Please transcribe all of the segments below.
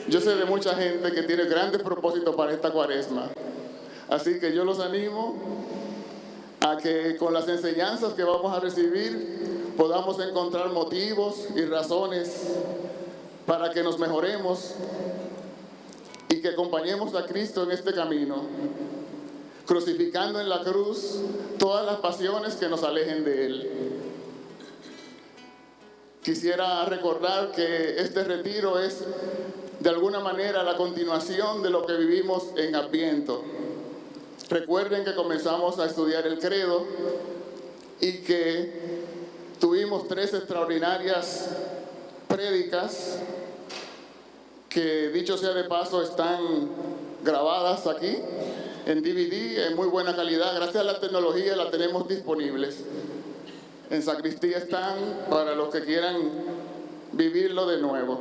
Yo sé de mucha gente que tiene grandes propósitos para esta cuaresma. Así que yo los animo a que con las enseñanzas que vamos a recibir podamos encontrar motivos y razones para que nos mejoremos y que acompañemos a Cristo en este camino, crucificando en la cruz todas las pasiones que nos alejen de Él. Quisiera recordar que este retiro es de alguna manera la continuación de lo que vivimos en Adviento. Recuerden que comenzamos a estudiar el credo y que tuvimos 3 extraordinarias prédicas que, dicho sea de paso, están grabadas aquí en DVD en muy buena calidad. Gracias a la tecnología las tenemos disponibles. En sacristía están para los que quieran vivirlo de nuevo.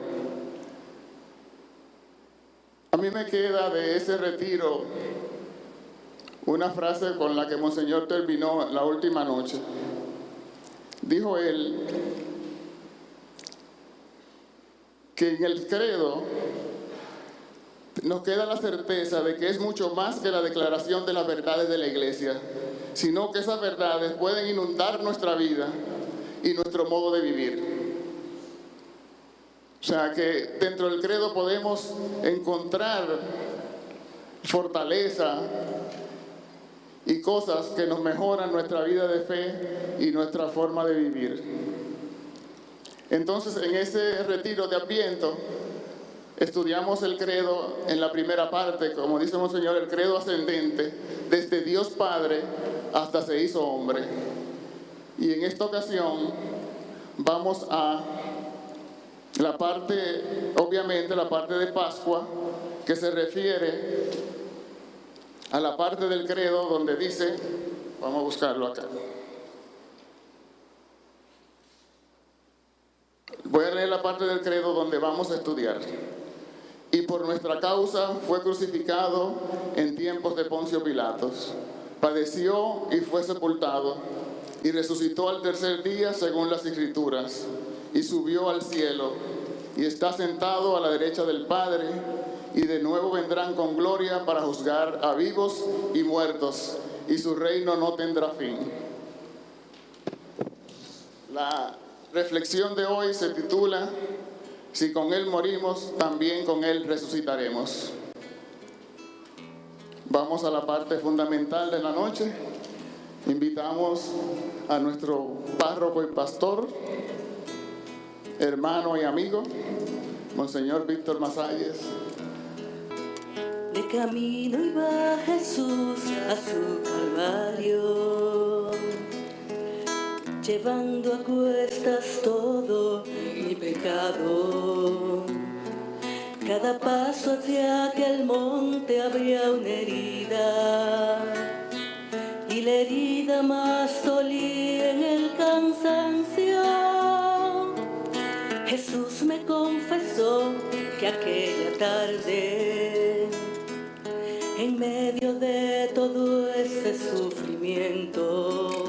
A mí me queda de ese retiro una frase con la que Monseñor terminó la última noche. Dijo él que en el credo nos queda la certeza de que es mucho más que la declaración de las verdades de la Iglesia, sino que esas verdades pueden inundar nuestra vida y nuestro modo de vivir. O sea que dentro del credo podemos encontrar fortaleza y cosas que nos mejoran nuestra vida de fe y nuestra forma de vivir. Entonces, en ese retiro de Adviento, estudiamos el credo en la primera parte, como dice Monseñor, el credo ascendente, desde Dios Padre hasta se hizo hombre. Y en esta ocasión vamos a la parte, obviamente la parte de Pascua, que se refiere a la parte del credo donde dice, vamos a buscarlo acá. Voy a leer la parte del credo donde vamos a estudiar. Y por nuestra causa fue crucificado en tiempos de Poncio Pilatos. Padeció y fue sepultado, y resucitó al tercer día según las Escrituras, y subió al cielo, y está sentado a la derecha del Padre, y de nuevo vendrán con gloria para juzgar a vivos y muertos, y su reino no tendrá fin. La reflexión de hoy se titula, si con Él morimos, también con Él resucitaremos. Vamos a la parte fundamental de la noche. Invitamos a nuestro párroco y pastor, hermano y amigo, Monseñor Víctor Masalles. De camino iba Jesús a su calvario, llevando a cuestas todo mi pecado. Cada paso hacia aquel monte habría una herida, y la herida más dolía en el cansancio. Jesús me confesó que aquella tarde, en medio de todo ese sufrimiento,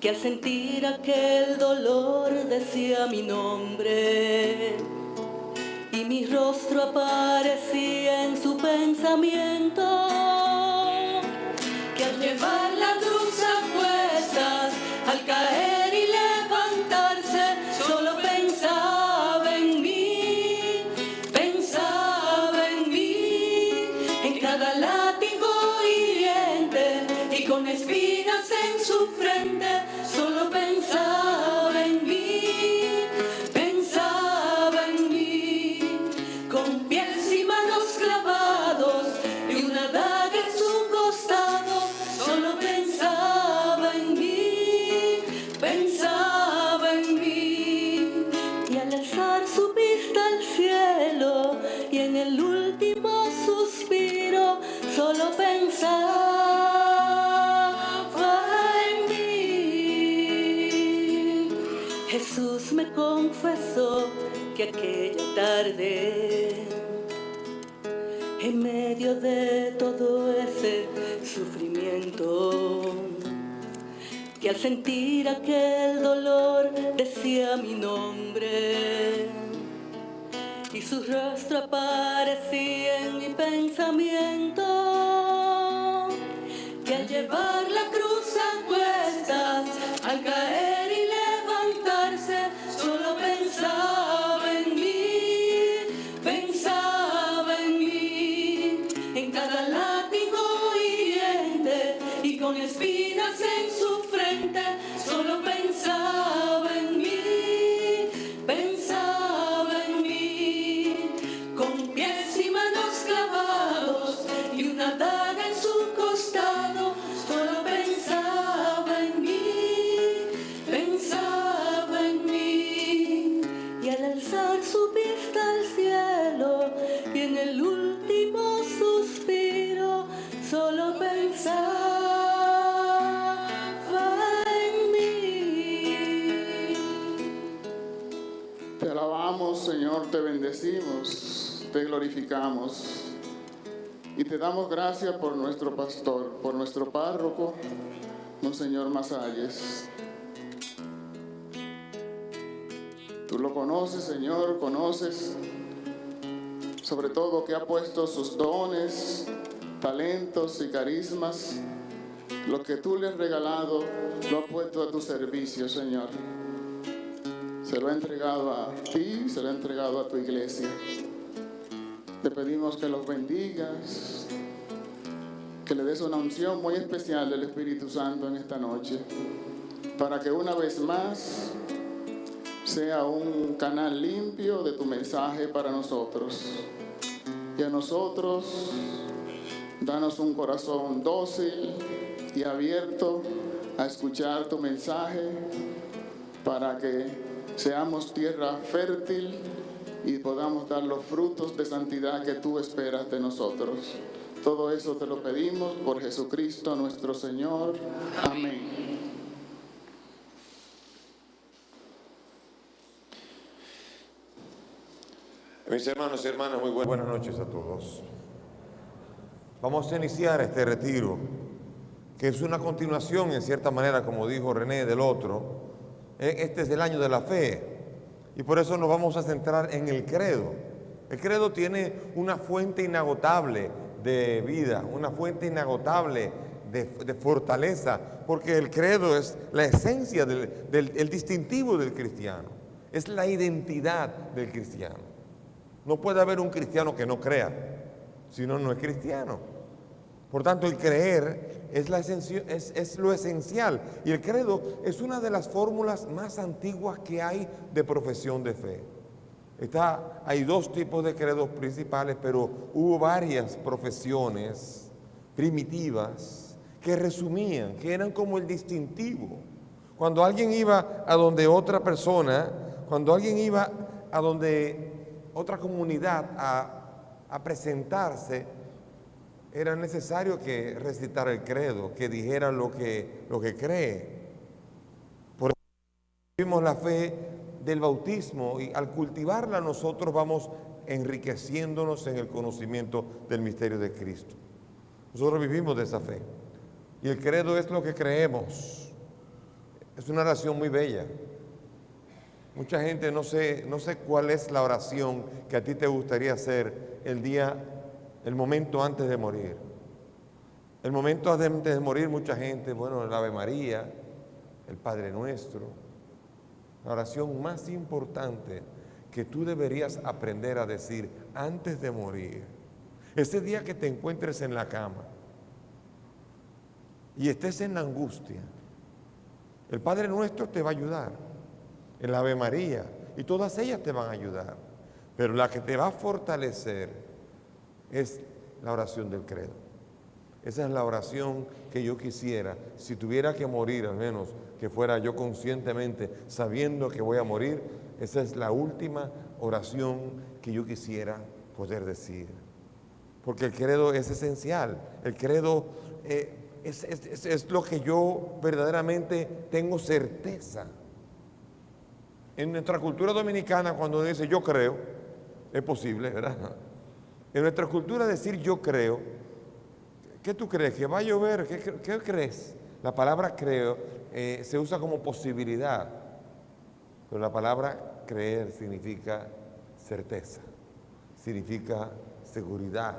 que al sentir aquel dolor decía mi nombre, y mi rostro aparecía en su pensamiento, que al llevar la cruz a cuestas, al caer y levantarse, solo pensaba en mí, en cada látigo hiriente y con espinas en su frente, solo pensaba en mí, con pies y manos clavados y una daga en su costado, solo pensaba en mí, y al alzar su vista al cielo y en el último suspiro, solo pensaba en mí. Jesús me confesó que aquella tarde, en medio de todo ese sufrimiento, que al sentir aquel dolor decía mi nombre, y su rostro aparecía en mi pensamiento, que al llevar la cruz a cuestas, al caer y levantarse, solo pensaba en mí, en cada látigo hiriente y con espinas en su frente, solo pensaba en mí, con pies y manos clavados y una daga en su costado, solo pensaba en mí, y al alzar su vista al cielo y en el último suspiro, solo pensaba en mí. Te alabamos, Señor, te bendecimos, te glorificamos y te damos gracias por nuestro pastor, por nuestro párroco, Monseñor Masalles. Tú lo conoces, Señor, conoces sobre todo que ha puesto sus dones, talentos y carismas. Lo que tú le has regalado lo ha puesto a tu servicio, Señor. Se lo ha entregado a ti, se lo ha entregado a tu iglesia. Te pedimos que los bendigas, que le des una unción muy especial del Espíritu Santo en esta noche, para que una vez más sea un canal limpio de tu mensaje para nosotros. Y a nosotros, danos un corazón dócil y abierto a escuchar tu mensaje, para que seamos tierra fértil y podamos dar los frutos de santidad que tú esperas de nosotros. Todo eso te lo pedimos por Jesucristo nuestro Señor. Amén. Mis hermanos y hermanas, muy buenas noches a todos. Vamos a iniciar este retiro, que es una continuación, en cierta manera, como dijo René, del otro. Este es el año de la fe, y por eso nos vamos a centrar en el credo. El credo tiene una fuente inagotable de vida, una fuente inagotable de fortaleza, porque el credo es la esencia el distintivo del cristiano, es la identidad del cristiano. No puede haber un cristiano que no crea, si no, no es cristiano. Por tanto, el creer es lo esencial. Y el credo es una de las fórmulas más antiguas que hay de profesión de fe. Hay dos tipos de credos principales, pero hubo varias profesiones primitivas que resumían, que eran como el distintivo. Cuando alguien iba a donde otra persona, cuando alguien iba a donde otra comunidad a presentarse, era necesario que recitara el credo, que dijera lo que cree. Por eso vivimos la fe del bautismo, y al cultivarla nosotros vamos enriqueciéndonos en el conocimiento del misterio de Cristo. Nosotros vivimos de esa fe, y el credo es lo que creemos. Es una oración muy bella. Mucha gente no sé cuál es la oración que a ti te gustaría hacer el momento antes de morir. El momento antes de morir, mucha gente, el Ave María, el Padre Nuestro. La oración más importante que tú deberías aprender a decir antes de morir, ese día que te encuentres en la cama y estés en la angustia, el Padre Nuestro te va a ayudar. El Ave María, y todas ellas te van a ayudar, pero la que te va a fortalecer es la oración del credo. Esa es la oración que yo quisiera, si tuviera que morir, al menos que fuera yo conscientemente sabiendo que voy a morir. Esa es la última oración que yo quisiera poder decir, porque el credo es esencial. El credo es lo que yo verdaderamente tengo certeza. En nuestra cultura dominicana, cuando uno dice yo creo, es posible, ¿verdad? En nuestra cultura decir yo creo, ¿qué tú crees? ¿Que va a llover? ¿Qué crees? La palabra creo se usa como posibilidad, pero la palabra creer significa certeza. significa seguridad,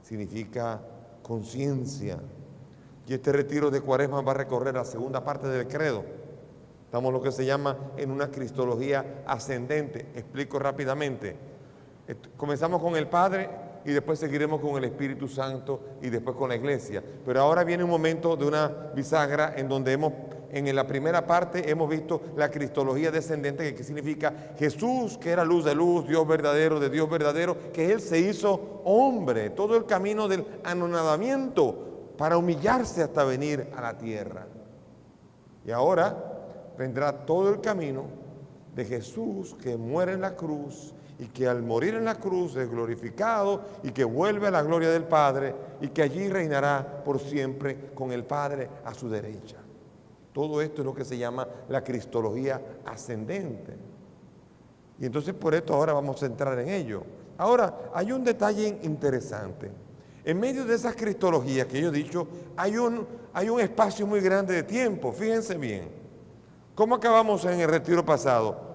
significa conciencia. Y este retiro de Cuaresma va a recorrer la segunda parte del credo. Estamos en lo que se llama en una cristología ascendente. Explico rápidamente. Comenzamos con el Padre y después seguiremos con el Espíritu Santo y después con la Iglesia. Pero ahora viene un momento de una bisagra en donde en la primera parte hemos visto la cristología descendente, que significa Jesús, que era luz de luz, Dios verdadero de Dios verdadero, que Él se hizo hombre, todo el camino del anonadamiento para humillarse hasta venir a la tierra. Y ahora vendrá todo el camino de Jesús, que muere en la cruz y que al morir en la cruz es glorificado y que vuelve a la gloria del Padre y que allí reinará por siempre con el Padre a su derecha. Todo esto es lo que se llama la cristología ascendente. Y entonces por esto ahora vamos a entrar en ello. Ahora, hay un detalle interesante. En medio de esas cristologías que yo he dicho, hay un espacio muy grande de tiempo. Fíjense bien. ¿Cómo acabamos en el retiro pasado?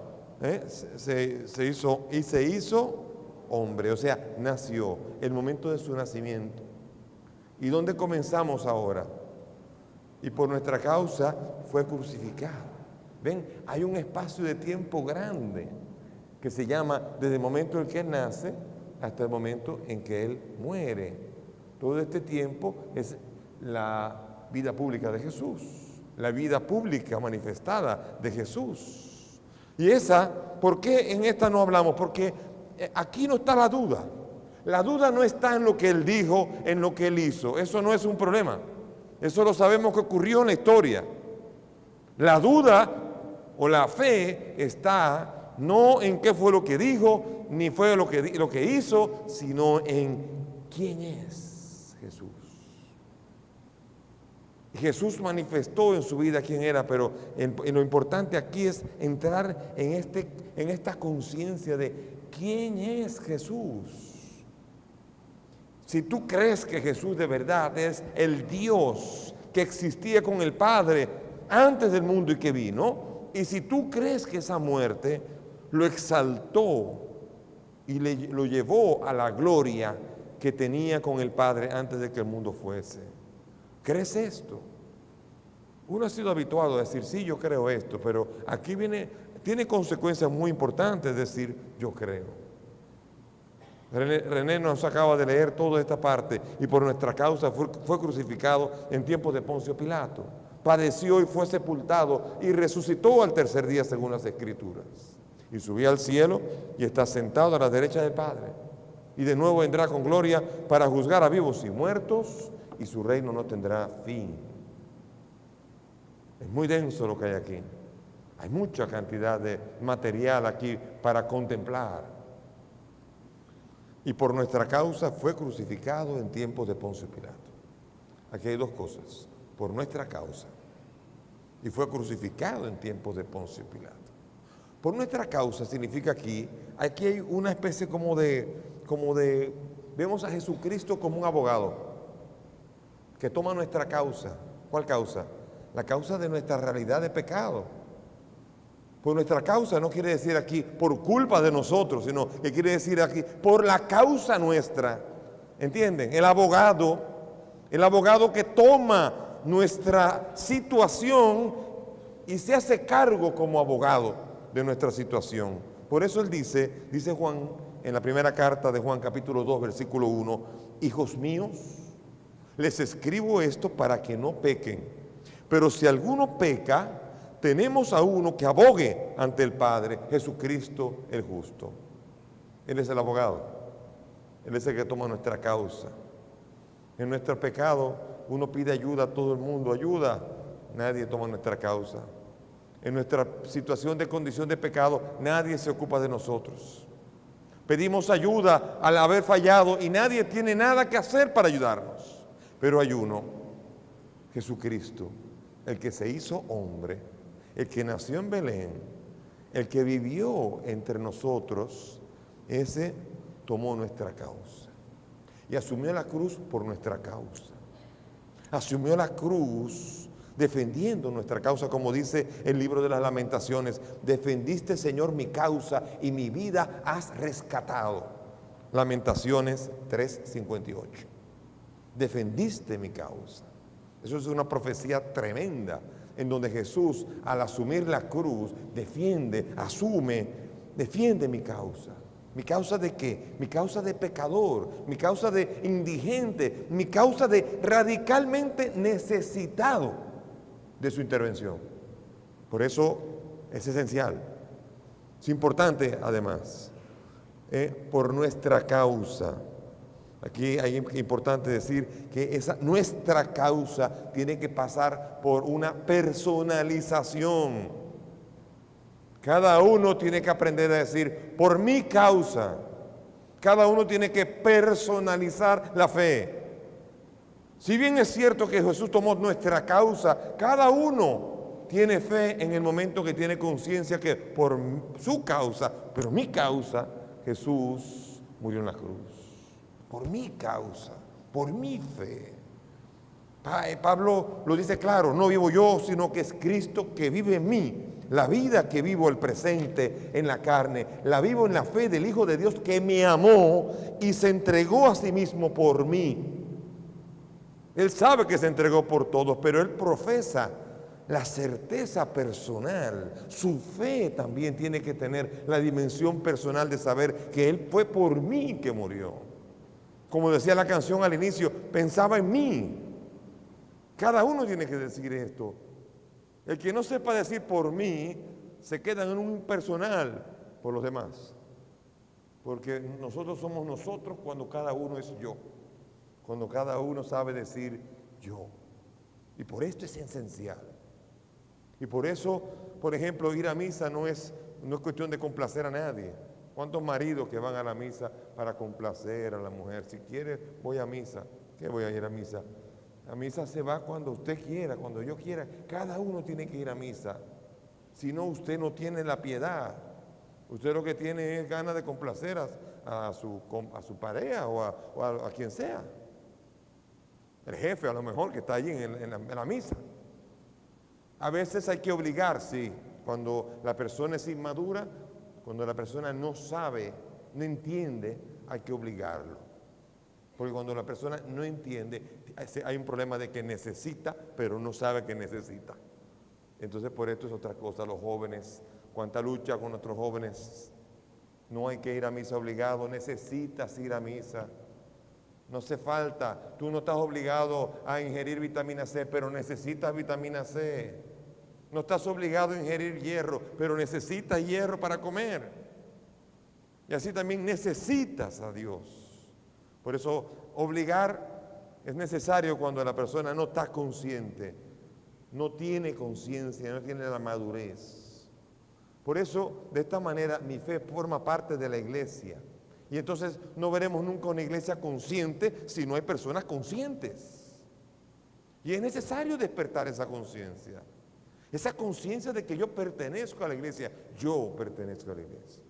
Se hizo hombre, o sea, nació, el momento de su nacimiento. ¿Y dónde comenzamos ahora? Y por nuestra causa fue crucificado. ¿Ven? Hay un espacio de tiempo grande que se llama desde el momento en que Él nace hasta el momento en que Él muere. Todo este tiempo es la vida pública de Jesús, la vida pública manifestada de Jesús. Y ¿por qué en esta no hablamos? Porque aquí no está la duda. La duda no está en lo que Él dijo, en lo que Él hizo. Eso no es un problema. Eso lo sabemos que ocurrió en la historia. La duda o la fe está no en qué fue lo que dijo, ni fue lo que hizo, sino en quién es Jesús. Jesús manifestó en su vida quién era, pero en lo importante aquí es entrar en esta conciencia de quién es Jesús. Si tú crees que Jesús de verdad es el Dios que existía con el Padre antes del mundo y que vino, y si tú crees que esa muerte lo exaltó y lo llevó a la gloria que tenía con el Padre antes de que el mundo fuese, ¿crees esto? Uno ha sido habituado a decir, sí, yo creo esto, pero aquí tiene consecuencias muy importantes decir, yo creo. René nos acaba de leer toda esta parte y por nuestra causa fue crucificado en tiempos de Poncio Pilato. Padeció y fue sepultado y resucitó al tercer día según las Escrituras. Y subió al cielo y está sentado a la derecha del Padre. Y de nuevo vendrá con gloria para juzgar a vivos y muertos, y su reino no tendrá fin. Es muy denso lo que hay aquí. Hay mucha cantidad de material aquí para contemplar. Y por nuestra causa fue crucificado en tiempos de Poncio Pilato. Aquí hay dos cosas. Por nuestra causa. Y fue crucificado en tiempos de Poncio Pilato. Por nuestra causa significa aquí hay una especie como de, vemos a Jesucristo como un abogado que toma nuestra causa. ¿Cuál causa? La causa de nuestra realidad de pecado. Por nuestra causa no quiere decir aquí por culpa de nosotros, sino que quiere decir aquí por la causa nuestra. ¿Entienden? El abogado que toma nuestra situación y se hace cargo como abogado de nuestra situación. Por eso él dice Juan en la primera carta de Juan capítulo 2 versículo 1, hijos míos, les escribo esto para que no pequen, pero si alguno peca, tenemos a uno que abogue ante el Padre, Jesucristo el justo. Él es el abogado, Él es el que toma nuestra causa. En nuestro pecado uno pide ayuda a todo el mundo, ayuda, nadie toma nuestra causa. En nuestra situación de condición de pecado, nadie se ocupa de nosotros. Pedimos ayuda al haber fallado y nadie tiene nada que hacer para ayudarnos. Pero hay uno, Jesucristo, el que se hizo hombre, el que nació en Belén, el que vivió entre nosotros, ese tomó nuestra causa y asumió la cruz por nuestra causa. Asumió la cruz defendiendo nuestra causa, como dice el libro de las Lamentaciones, defendiste, Señor, mi causa y mi vida has rescatado. Lamentaciones 3:58. Defendiste mi causa. Eso es una profecía tremenda, en donde Jesús, al asumir la cruz, defiende mi causa. ¿Mi causa de qué? Mi causa de pecador, mi causa de indigente, mi causa de radicalmente necesitado de su intervención. Por eso es esencial. Es importante, además, por nuestra causa. Aquí es importante decir que nuestra causa tiene que pasar por una personalización. Cada uno tiene que aprender a decir, por mi causa. Cada uno tiene que personalizar la fe. Si bien es cierto que Jesús tomó nuestra causa, cada uno tiene fe en el momento que tiene conciencia que por su causa, pero mi causa, Jesús murió en la cruz. Por mi causa, por mi fe. Pablo lo dice claro, no vivo yo, sino que es Cristo que vive en mí. La vida que vivo el presente en la carne, la vivo en la fe del Hijo de Dios que me amó y se entregó a sí mismo por mí. Él sabe que se entregó por todos, pero él profesa la certeza personal. Su fe también tiene que tener la dimensión personal de saber que él fue por mí que murió. Como decía la canción al inicio, pensaba en mí. Cada uno tiene que decir esto. El que no sepa decir por mí, se queda en un personal por los demás. Porque nosotros somos nosotros cuando cada uno es yo. Cuando cada uno sabe decir yo. Y por esto es esencial. Y por eso, por ejemplo, ir a misa no es cuestión de complacer a nadie. ¿Cuántos maridos que van a la misa para complacer a la mujer? Si quiere, voy a misa. ¿Qué voy a ir a misa? La misa se va cuando usted quiera, cuando yo quiera. Cada uno tiene que ir a misa. Si no, usted no tiene la piedad. Usted lo que tiene es ganas de complacer a su pareja o a quien sea. El jefe a lo mejor que está allí en la misa. A veces hay que obligar, sí. Cuando la persona es inmadura, cuando la persona no sabe, no entiende, hay que obligarlo. Porque cuando la persona no entiende, hay un problema de que necesita, pero no sabe que necesita. Entonces por esto es otra cosa, los jóvenes, cuánta lucha con nuestros jóvenes. No hay que ir a misa obligado, necesitas ir a misa. No hace falta, tú no estás obligado a ingerir vitamina C, pero necesitas vitamina C. No estás obligado a ingerir hierro, pero necesitas hierro para comer. Y así también necesitas a Dios. Por eso obligar es necesario cuando la persona no está consciente, no tiene conciencia, no tiene la madurez. Por eso, de esta manera, mi fe forma parte de la iglesia. Y entonces no veremos nunca una iglesia consciente si no hay personas conscientes. Y es necesario despertar esa conciencia. Esa conciencia de que yo pertenezco a la iglesia. Yo pertenezco a la iglesia.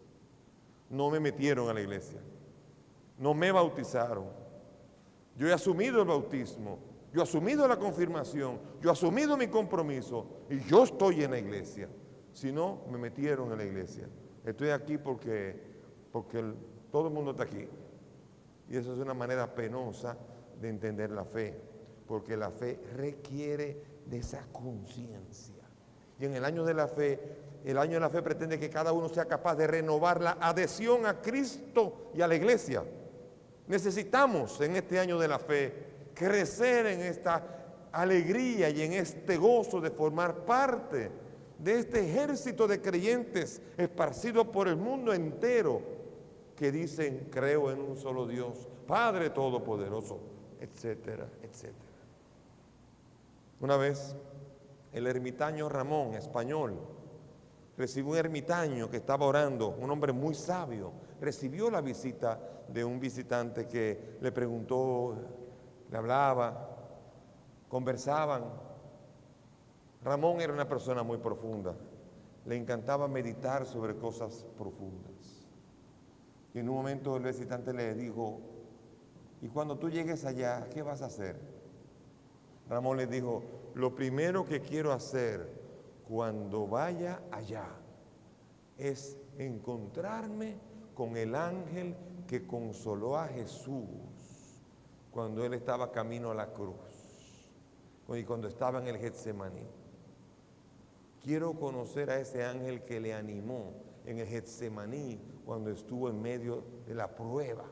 No me metieron a la iglesia. No me bautizaron. Yo he asumido el bautismo. Yo he asumido la confirmación. Yo he asumido mi compromiso. Y yo estoy en la iglesia. Si no, me metieron en la iglesia. Estoy aquí porque todo el mundo está aquí. Y eso es una manera penosa de entender la fe. Porque la fe requiere de esa conciencia. Y en el año de la fe pretende que cada uno sea capaz de renovar la adhesión a Cristo y a la iglesia. Necesitamos en este año de la fe crecer en esta alegría y en este gozo de formar parte de este ejército de creyentes esparcidos por el mundo entero que dicen, creo en un solo Dios, Padre Todopoderoso, etcétera, etcétera. Una vez, el ermitaño Ramón, español, recibió un ermitaño que estaba orando, un hombre muy sabio, recibió la visita de un visitante que le preguntó, le hablaba, conversaban. Ramón era una persona muy profunda, le encantaba meditar sobre cosas profundas. Y en un momento el visitante le dijo, ¿y cuando tú llegues allá, qué vas a hacer? Ramón le dijo, lo primero que quiero hacer cuando vaya allá es encontrarme con el ángel que consoló a Jesús cuando él estaba camino a la cruz y cuando estaba en el Getsemaní. Quiero conocer a ese ángel que le animó en el Getsemaní cuando estuvo en medio de la prueba.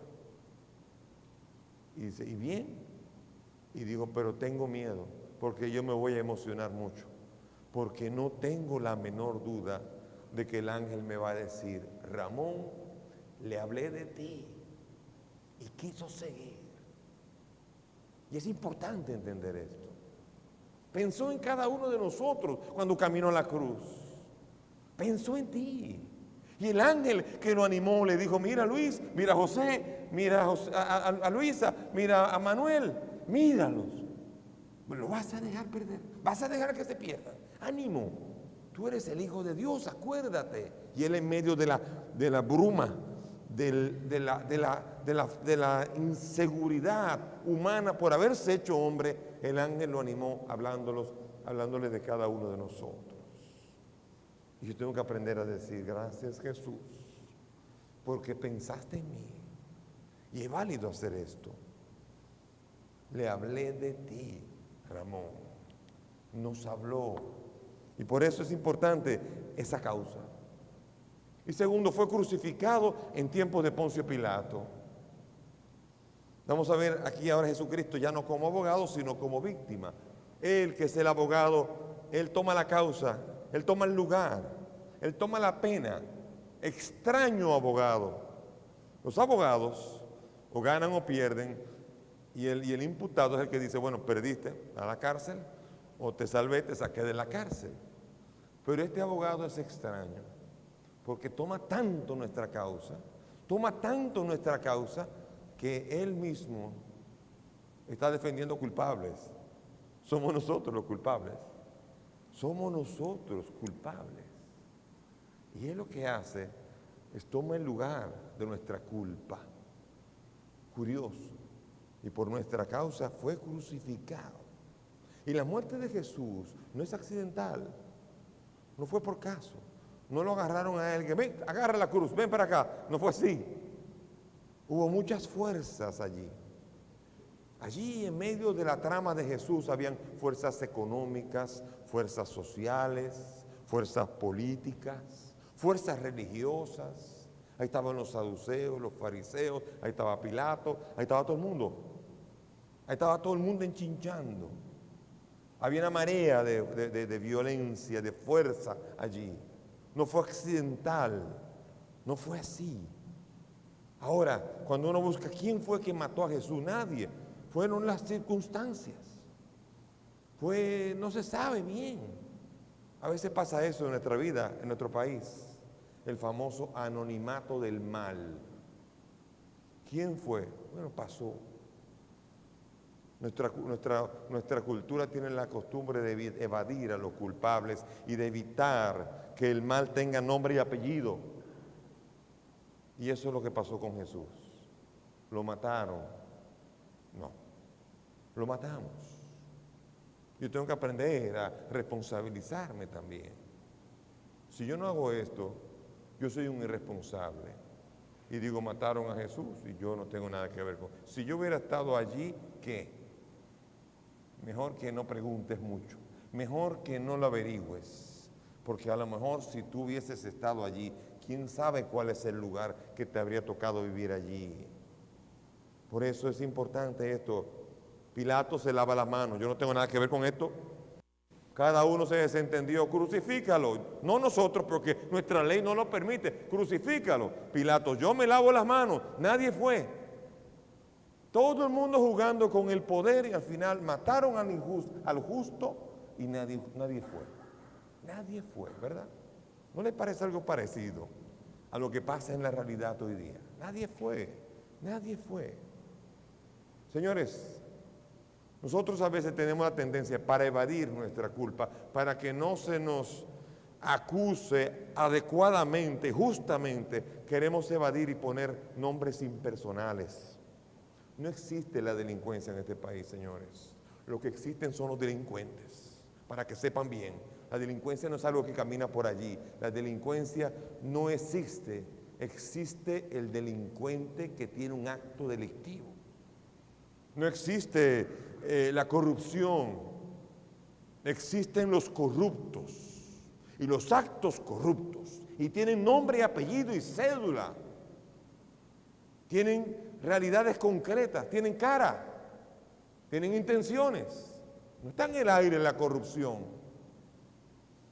Y dice, ¿y bien? Y dijo, pero tengo miedo, porque yo me voy a emocionar mucho, porque no tengo la menor duda de que el ángel me va a decir, Ramón, le hablé de ti y quiso seguir. Y es importante entender esto. Pensó en cada uno de nosotros cuando caminó a la cruz. Pensó en ti. Y el ángel que lo animó le dijo, mira Luis, mira a José, mira a Luisa, mira a Manuel, míralos. Lo vas a dejar perder, vas a dejar que se pierdan. Ánimo, tú eres el Hijo de Dios, acuérdate. Y él en medio de la bruma, de la inseguridad humana por haberse hecho hombre, el ángel lo animó hablándole de cada uno de nosotros. Y yo tengo que aprender a decir, gracias Jesús, porque pensaste en mí. Y es válido hacer esto. Le hablé de ti, Ramón. Nos habló. Y por eso es importante esa causa. Y segundo, fue crucificado en tiempos de Poncio Pilato. Vamos a ver aquí ahora a Jesucristo ya no como abogado, sino como víctima. Él, que es el abogado, él toma la causa, él toma el lugar, él toma la pena. Extraño abogado. Los abogados o ganan o pierden, y el imputado es el que dice, bueno, perdiste, a la cárcel, o te salvé, te saqué de la cárcel. Pero este abogado es extraño, porque toma tanto nuestra causa, que él mismo está defendiendo culpables. Somos nosotros los culpables. Somos nosotros culpables. Y él lo que hace es toma el lugar de nuestra culpa. Curioso. Y por nuestra causa fue crucificado. Y la muerte de Jesús no es accidental. No fue por caso. No lo agarraron a él, que ven, agarra la cruz, ven para acá. No fue así. Hubo muchas fuerzas allí. Allí en medio de la trama de Jesús habían fuerzas económicas, fuerzas sociales, fuerzas políticas, fuerzas religiosas. Ahí estaban los saduceos, los fariseos, ahí estaba Pilato, ahí estaba todo el mundo. Ahí estaba todo el mundo enchinchando. Había una marea de violencia, de fuerza allí. No fue accidental, no fue así. Ahora, cuando uno busca quién fue que mató a Jesús, nadie. Fueron las circunstancias. No se sabe bien. A veces pasa eso en nuestra vida, en nuestro país. El famoso anonimato del mal. ¿Quién fue? Bueno, pasó. Nuestra cultura tiene la costumbre de evadir a los culpables y de evitar que el mal tenga nombre y apellido. Y eso es lo que pasó con Jesús. Lo mataron. No, lo matamos. Yo tengo que aprender a responsabilizarme también. Si yo no hago esto, yo soy un irresponsable. Y digo, mataron a Jesús y yo no tengo nada que ver con... Si yo hubiera estado allí, ¿qué? Mejor que no preguntes mucho. Mejor que no lo averigües. Porque a lo mejor si tú hubieses estado allí, quién sabe cuál es el lugar que te habría tocado vivir allí. Por eso es importante esto. Pilato se lava las manos. Yo no tengo nada que ver con esto. Cada uno se desentendió. Crucifícalo. No nosotros, porque nuestra ley no lo permite. Crucifícalo. Pilato, yo me lavo las manos. Nadie fue. Todo el mundo jugando con el poder y al final mataron al justo y nadie fue. Nadie fue, ¿verdad? ¿No les parece algo parecido a lo que pasa en la realidad hoy día? Nadie fue. Señores, nosotros a veces tenemos la tendencia para evadir nuestra culpa, para que no se nos acuse adecuadamente, justamente, queremos evadir y poner nombres impersonales. No existe la delincuencia en este país, señores. Lo que existen son los delincuentes, para que sepan bien. La delincuencia no es algo que camina por allí. La delincuencia no existe existe el delincuente que tiene un acto delictivo. No existe la corrupción, existen los corruptos y los actos corruptos. Y tienen nombre y apellido y cédula. Tienen realidades concretas, tienen cara, tienen intenciones. No está en el aire la corrupción.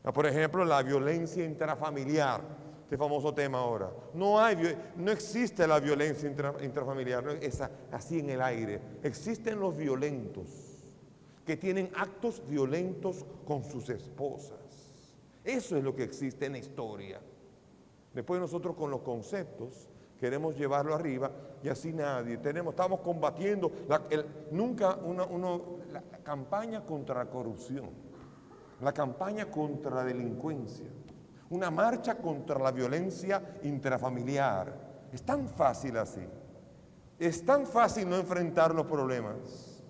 Por ejemplo, la violencia intrafamiliar, este famoso tema ahora. No existe la violencia intrafamiliar, no es así en el aire. Existen los violentos, que tienen actos violentos con sus esposas. Eso es lo que existe en la historia. Después nosotros con los conceptos queremos llevarlo arriba y así nadie. Estamos combatiendo la campaña contra la corrupción, la campaña contra la delincuencia, una marcha contra la violencia intrafamiliar. Es tan fácil así. Es tan fácil no enfrentar los problemas.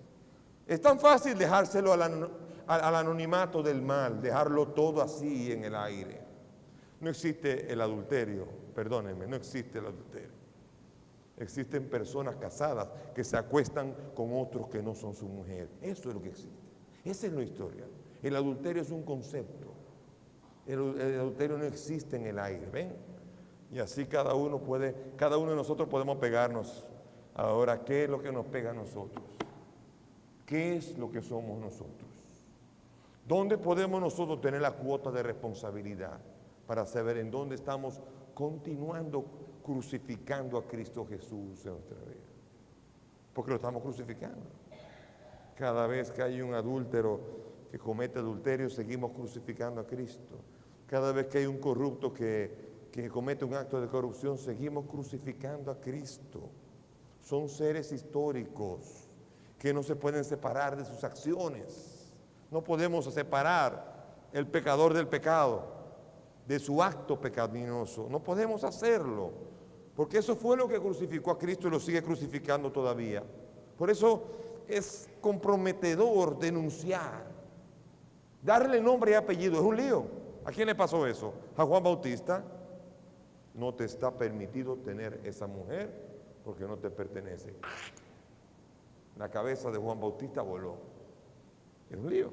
Es tan fácil dejárselo al anonimato del mal, dejarlo todo así en el aire. No existe el adulterio, perdónenme, no existe el adulterio. Existen personas casadas que se acuestan con otros que no son su mujer. Eso es lo que existe. Esa es la historia. El adulterio es un concepto. El adulterio no existe en el aire, ¿ven? Y así cada uno de nosotros podemos pegarnos. Ahora, ¿qué es lo que nos pega a nosotros? ¿Qué es lo que somos nosotros? ¿Dónde podemos nosotros tener la cuota de responsabilidad para saber en dónde estamos continuando crucificando a Cristo Jesús en nuestra vida? Porque lo estamos crucificando. Cada vez que hay un adúltero que comete adulterio, seguimos crucificando a Cristo. Cada vez que hay un corrupto que comete un acto de corrupción, seguimos crucificando a Cristo. Son seres históricos que no se pueden separar de sus acciones. No podemos separar el pecador del pecado, de su acto pecaminoso. No podemos hacerlo, porque eso fue lo que crucificó a Cristo y lo sigue crucificando todavía. Por eso es comprometedor denunciar, darle nombre y apellido. Es un lío. ¿A quién le pasó eso? A Juan Bautista. No te está permitido tener esa mujer porque no te pertenece. La cabeza de Juan Bautista voló. Es un lío.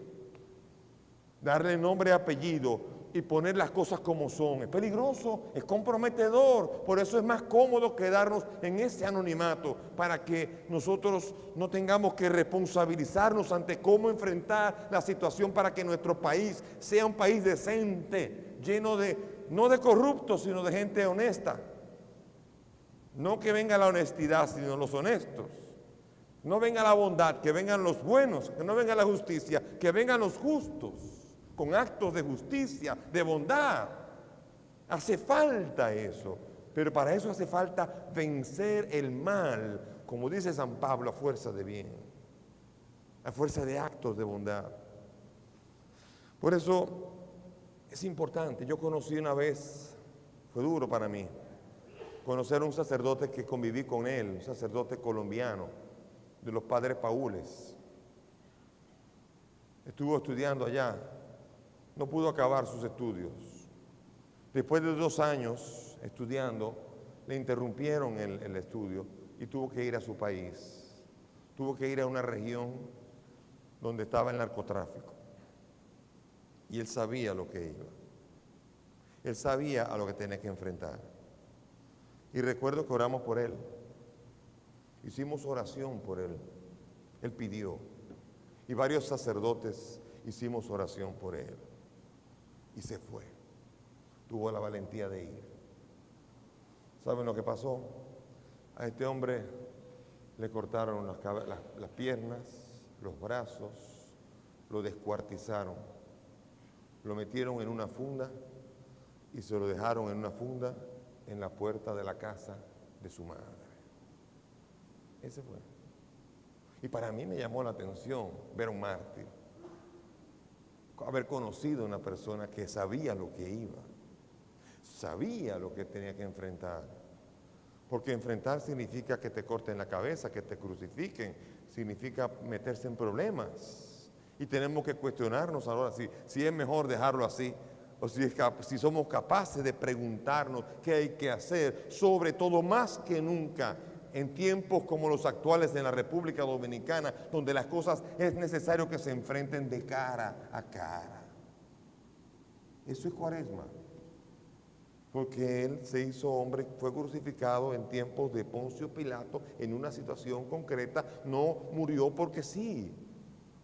Darle nombre y apellido y poner las cosas como son. Es peligroso, es comprometedor. Por eso es más cómodo quedarnos en ese anonimato, para que nosotros no tengamos que responsabilizarnos ante cómo enfrentar la situación para que nuestro país sea un país decente, lleno no de corruptos, sino de gente honesta. No que venga la honestidad, sino los honestos. No venga la bondad, que vengan los buenos. Que no venga la justicia, que vengan los justos, con actos de justicia, de bondad. Hace falta eso, pero para eso hace falta vencer el mal, como dice San Pablo, a fuerza de bien, a fuerza de actos de bondad. Por eso es importante. Yo conocí una vez, fue duro para mí, conocer a un sacerdote que conviví con él, un sacerdote colombiano, de los padres paules. Estuvo estudiando allá. No pudo acabar sus estudios. Después de 2 años estudiando, le interrumpieron el estudio y tuvo que ir a su país. Tuvo que ir a una región donde estaba el narcotráfico. Y él sabía lo que iba. Él sabía a lo que tenía que enfrentar. Y recuerdo que oramos por él. Hicimos oración por él. Él pidió. Y varios sacerdotes hicimos oración por él. Y se fue. Tuvo la valentía de ir. ¿Saben lo que pasó? A este hombre le cortaron las piernas, los brazos, lo descuartizaron, lo metieron en una funda y se lo dejaron en una funda en la puerta de la casa de su madre. Ese fue. Y para mí me llamó la atención ver a un mártir, haber conocido a una persona que sabía lo que iba, sabía lo que tenía que enfrentar. Porque enfrentar significa que te corten la cabeza, que te crucifiquen, significa meterse en problemas. Y tenemos que cuestionarnos ahora si es mejor dejarlo así o si somos capaces de preguntarnos qué hay que hacer, sobre todo más que nunca en tiempos como los actuales en la República Dominicana, donde las cosas es necesario que se enfrenten de cara a cara. Eso es Cuaresma, porque Él se hizo hombre, fue crucificado en tiempos de Poncio Pilato, en una situación concreta. No murió porque sí,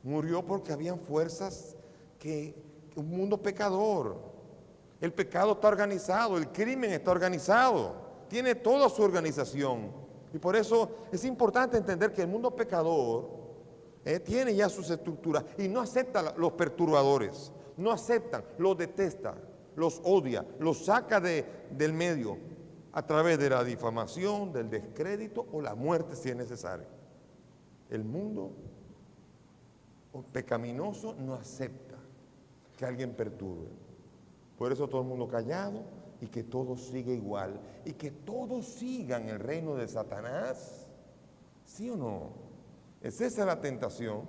murió porque habían fuerzas un mundo pecador. El pecado está organizado, el crimen está organizado, tiene toda su organización. Y por eso es importante entender que el mundo pecador tiene ya sus estructuras y no acepta los perturbadores, no aceptan, los detesta, los odia, los saca del medio a través de la difamación, del descrédito o la muerte si es necesario. El mundo pecaminoso no acepta que alguien perturbe. Por eso todo el mundo callado y que todo siga igual y que todos sigan el reino de Satanás. ¿Sí o no? Es esa la tentación,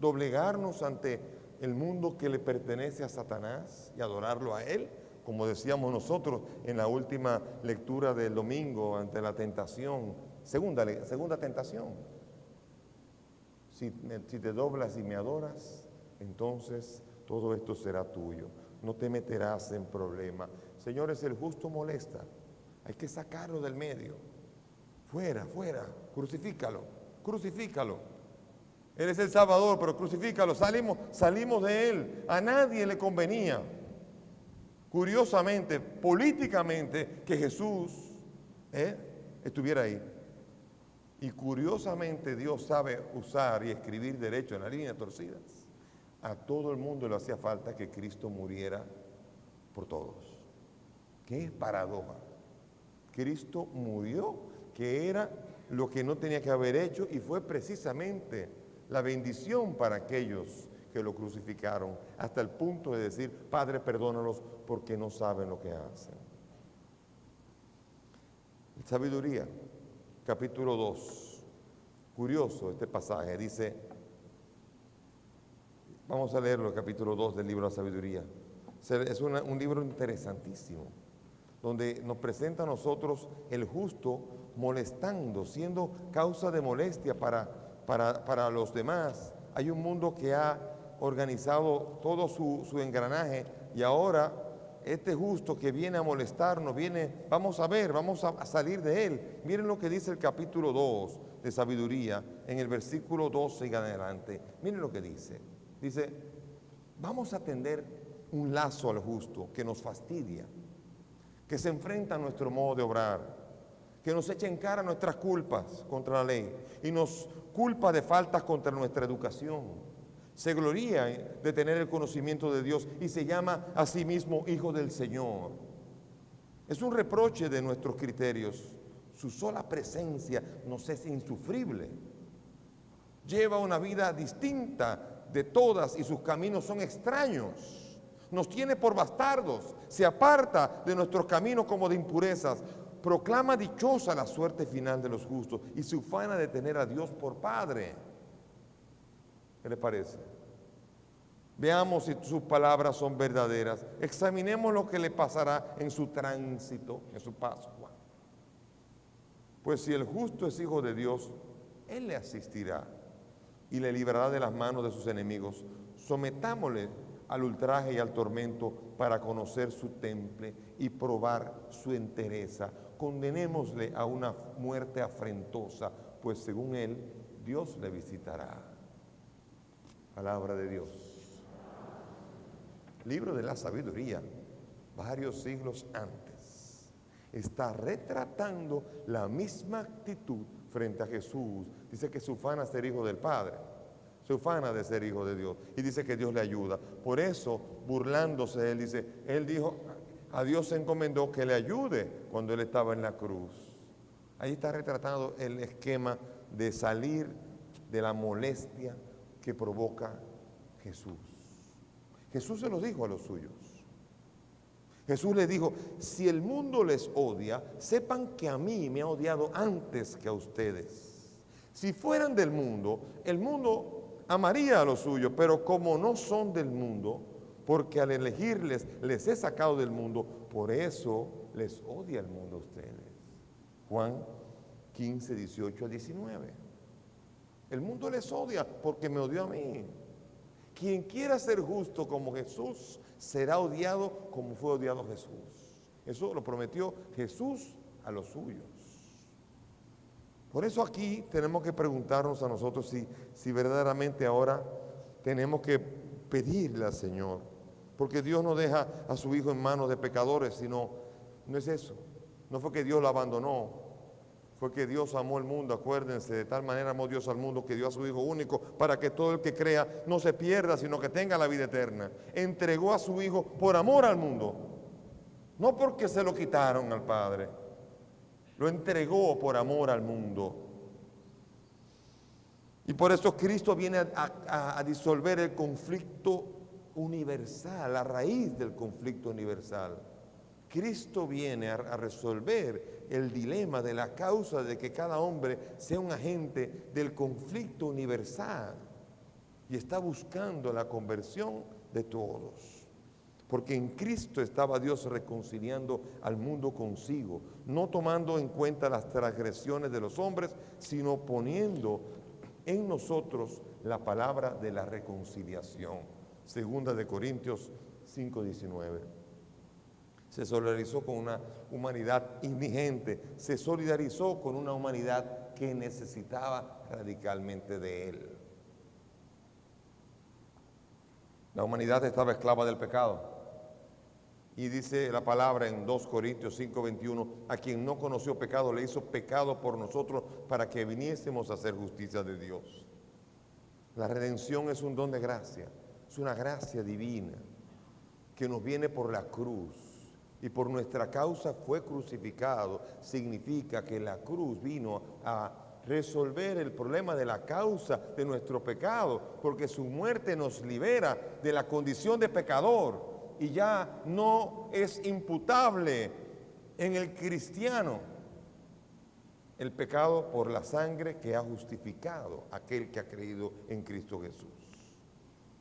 doblegarnos ante el mundo que le pertenece a Satanás y adorarlo a él, como decíamos nosotros en la última lectura del domingo ante la tentación, segunda tentación. Si te doblas y me adoras, entonces todo esto será tuyo. No te meterás en problemas. Señores, el justo molesta. Hay que sacarlo del medio. Fuera, crucifícalo. Él es el Salvador, pero crucifícalo. Salimos de Él. A nadie le convenía, curiosamente, políticamente, que Jesús estuviera ahí. Y curiosamente Dios sabe usar y escribir derecho en las líneas torcidas. A todo el mundo le hacía falta que Cristo muriera por todos. ¿Qué paradoja? Cristo murió, que era lo que no tenía que haber hecho, y fue precisamente la bendición para aquellos que lo crucificaron, hasta el punto de decir: Padre, perdónalos porque no saben lo que hacen. Sabiduría, capítulo 2. Curioso este pasaje, dice, vamos a leerlo, el capítulo 2 del libro de la Sabiduría. Es un libro interesantísimo, donde nos presenta a nosotros el justo molestando, siendo causa de molestia para los demás. Hay un mundo que ha organizado todo su engranaje, y ahora este justo que viene a molestarnos, vamos a salir de él. Miren lo que dice el capítulo 2 de Sabiduría, en el versículo 12 y en adelante. Miren lo que dice. Dice: vamos a tender un lazo al justo que nos fastidia, que se enfrenta a nuestro modo de obrar, que nos echa en cara nuestras culpas contra la ley y nos culpa de faltas contra nuestra educación. Se gloría de tener el conocimiento de Dios y se llama a sí mismo hijo del Señor. Es un reproche de nuestros criterios. Su sola presencia nos es insufrible. Lleva una vida distinta de todas y sus caminos son extraños. Nos tiene por bastardos, se aparta de nuestros caminos como de impurezas. Proclama dichosa la suerte final de los justos y se ufana de tener a Dios por Padre. ¿Qué le parece? Veamos si sus palabras son verdaderas. Examinemos lo que le pasará en su tránsito, en su Pascua. Pues si el justo es hijo de Dios, Él le asistirá y le librará de las manos de sus enemigos. Sometámosle al ultraje y al tormento para conocer su temple y probar su entereza. Condenémosle a una muerte afrentosa, pues según él, Dios le visitará. Palabra de Dios. Libro de la Sabiduría, varios siglos antes, está retratando la misma actitud frente a Jesús. Dice que se ufana ser hijo del Padre, se ufana de ser hijo de Dios, y dice que Dios le ayuda. Por eso, burlándose de él, dice, él dijo, a Dios se encomendó que le ayude cuando él estaba en la cruz. Ahí está retratado el esquema de salir de la molestia que provoca Jesús. Jesús se los dijo a los suyos. Jesús les dijo: si el mundo les odia, sepan que a mí me ha odiado antes que a ustedes. Si fueran del mundo, el mundo amaría a los suyos, pero como no son del mundo, porque al elegirles les he sacado del mundo, por eso les odia el mundo a ustedes. Juan 15, 18 a 19. El mundo les odia porque me odió a mí. Quien quiera ser justo como Jesús será odiado como fue odiado Jesús. Eso lo prometió Jesús a los suyos. Por eso aquí tenemos que preguntarnos a nosotros si verdaderamente ahora tenemos que pedirle al Señor. Porque Dios no deja a su Hijo en manos de pecadores, sino, no es eso. No fue que Dios lo abandonó. Fue que Dios amó el mundo, acuérdense, de tal manera amó Dios al mundo que dio a su Hijo único para que todo el que crea no se pierda, sino que tenga la vida eterna. Entregó a su Hijo por amor al mundo, no porque se lo quitaron al Padre, lo entregó por amor al mundo. Y por eso Cristo viene a disolver el conflicto universal, la raíz del conflicto universal. Cristo viene a resolver el dilema de la causa de que cada hombre sea un agente del conflicto universal y está buscando la conversión de todos. Porque en Cristo estaba Dios reconciliando al mundo consigo, no tomando en cuenta las transgresiones de los hombres, sino poniendo en nosotros la palabra de la reconciliación. Segunda de Corintios 5:19. Se solidarizó con una humanidad indigente, se solidarizó con una humanidad que necesitaba radicalmente de Él. La humanidad estaba esclava del pecado. Y dice la palabra en 2 Corintios 5:21, a quien no conoció pecado le hizo pecado por nosotros para que viniésemos a hacer justicia de Dios. La redención es un don de gracia, es una gracia divina que nos viene por la cruz. Y por nuestra causa fue crucificado. Significa que la cruz vino a resolver el problema de la causa de nuestro pecado, porque su muerte nos libera de la condición de pecador y ya no es imputable en el cristiano el pecado por la sangre que ha justificado aquel que ha creído en Cristo Jesús.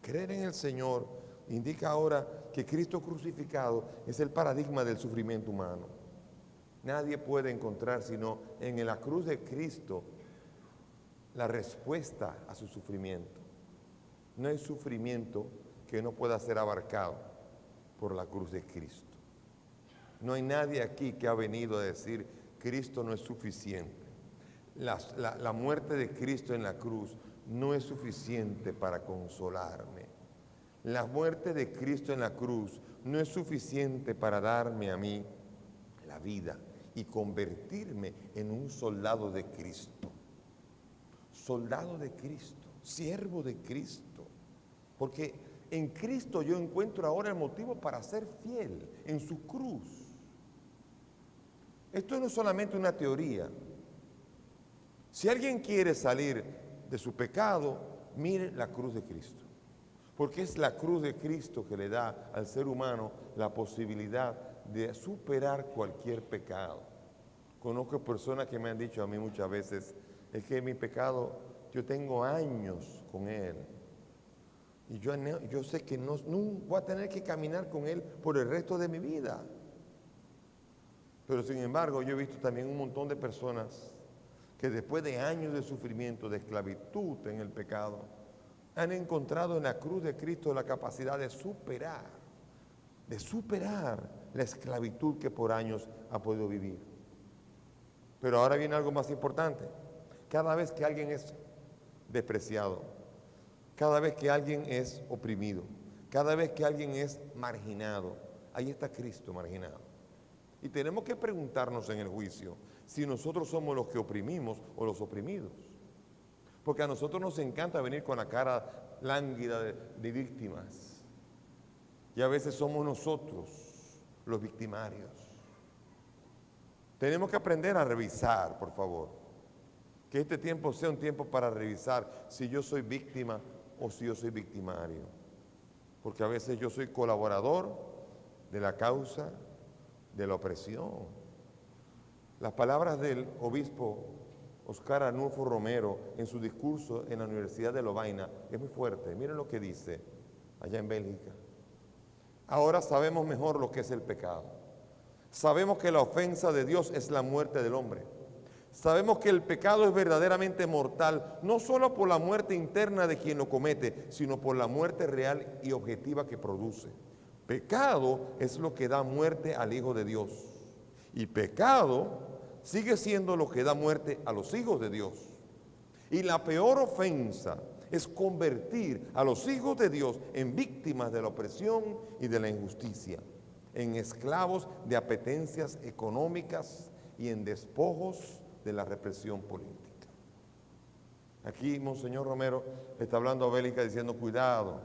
Creer en el Señor indica ahora que Cristo crucificado es el paradigma del sufrimiento humano. Nadie puede encontrar sino en la cruz de Cristo la respuesta a su sufrimiento. No hay sufrimiento que no pueda ser abarcado por la cruz de Cristo. No hay nadie aquí que ha venido a decir Cristo no es suficiente. La muerte de Cristo en la cruz no es suficiente para consolarme. La muerte de Cristo en la cruz no es suficiente para darme a mí la vida y convertirme en un soldado de Cristo. Soldado de Cristo, siervo de Cristo. Porque en Cristo yo encuentro ahora el motivo para ser fiel en su cruz. Esto no es solamente una teoría. Si alguien quiere salir de su pecado, mire la cruz de Cristo. Porque es la cruz de Cristo que le da al ser humano la posibilidad de superar cualquier pecado. Conozco personas que me han dicho a mí muchas veces, es que mi pecado, yo tengo años con él. Y yo sé que no voy a tener que caminar con él por el resto de mi vida. Pero sin embargo, yo he visto también un montón de personas que después de años de sufrimiento, de esclavitud en el pecado, han encontrado en la cruz de Cristo la capacidad de superar la esclavitud que por años ha podido vivir. Pero ahora viene algo más importante. Cada vez que alguien es despreciado, cada vez que alguien es oprimido, cada vez que alguien es marginado, ahí está Cristo marginado. Y tenemos que preguntarnos en el juicio si nosotros somos los que oprimimos o los oprimidos. Porque a nosotros nos encanta venir con la cara lánguida de víctimas. Y a veces somos nosotros los victimarios. Tenemos que aprender a revisar, por favor. Que este tiempo sea un tiempo para revisar si yo soy víctima o si yo soy victimario. Porque a veces yo soy colaborador de la causa de la opresión. Las palabras del obispo Oscar Arnulfo Romero en su discurso en la Universidad de Lovaina es muy fuerte. Miren lo que dice allá en Bélgica. Ahora sabemos mejor lo que es el pecado. Sabemos que la ofensa de Dios es la muerte del hombre. Sabemos que el pecado es verdaderamente mortal, no solo por la muerte interna de quien lo comete, sino por la muerte real y objetiva que produce. Pecado es lo que da muerte al Hijo de Dios. Y pecado sigue siendo lo que da muerte a los hijos de Dios. Y la peor ofensa es convertir a los hijos de Dios en víctimas de la opresión y de la injusticia, en esclavos de apetencias económicas y en despojos de la represión política. Aquí Monseñor Romero está hablando a Bélica diciendo cuidado,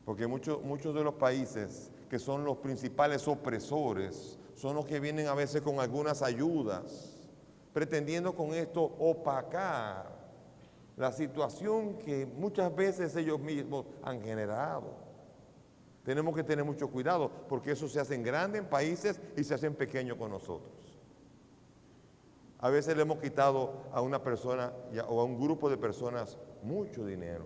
porque muchos de los países que son los principales opresores son los que vienen a veces con algunas ayudas, pretendiendo con esto opacar la situación que muchas veces ellos mismos han generado. Tenemos que tener mucho cuidado, porque eso se hace en grande en países y se hace en pequeño con nosotros. A veces le hemos quitado a una persona o a un grupo de personas mucho dinero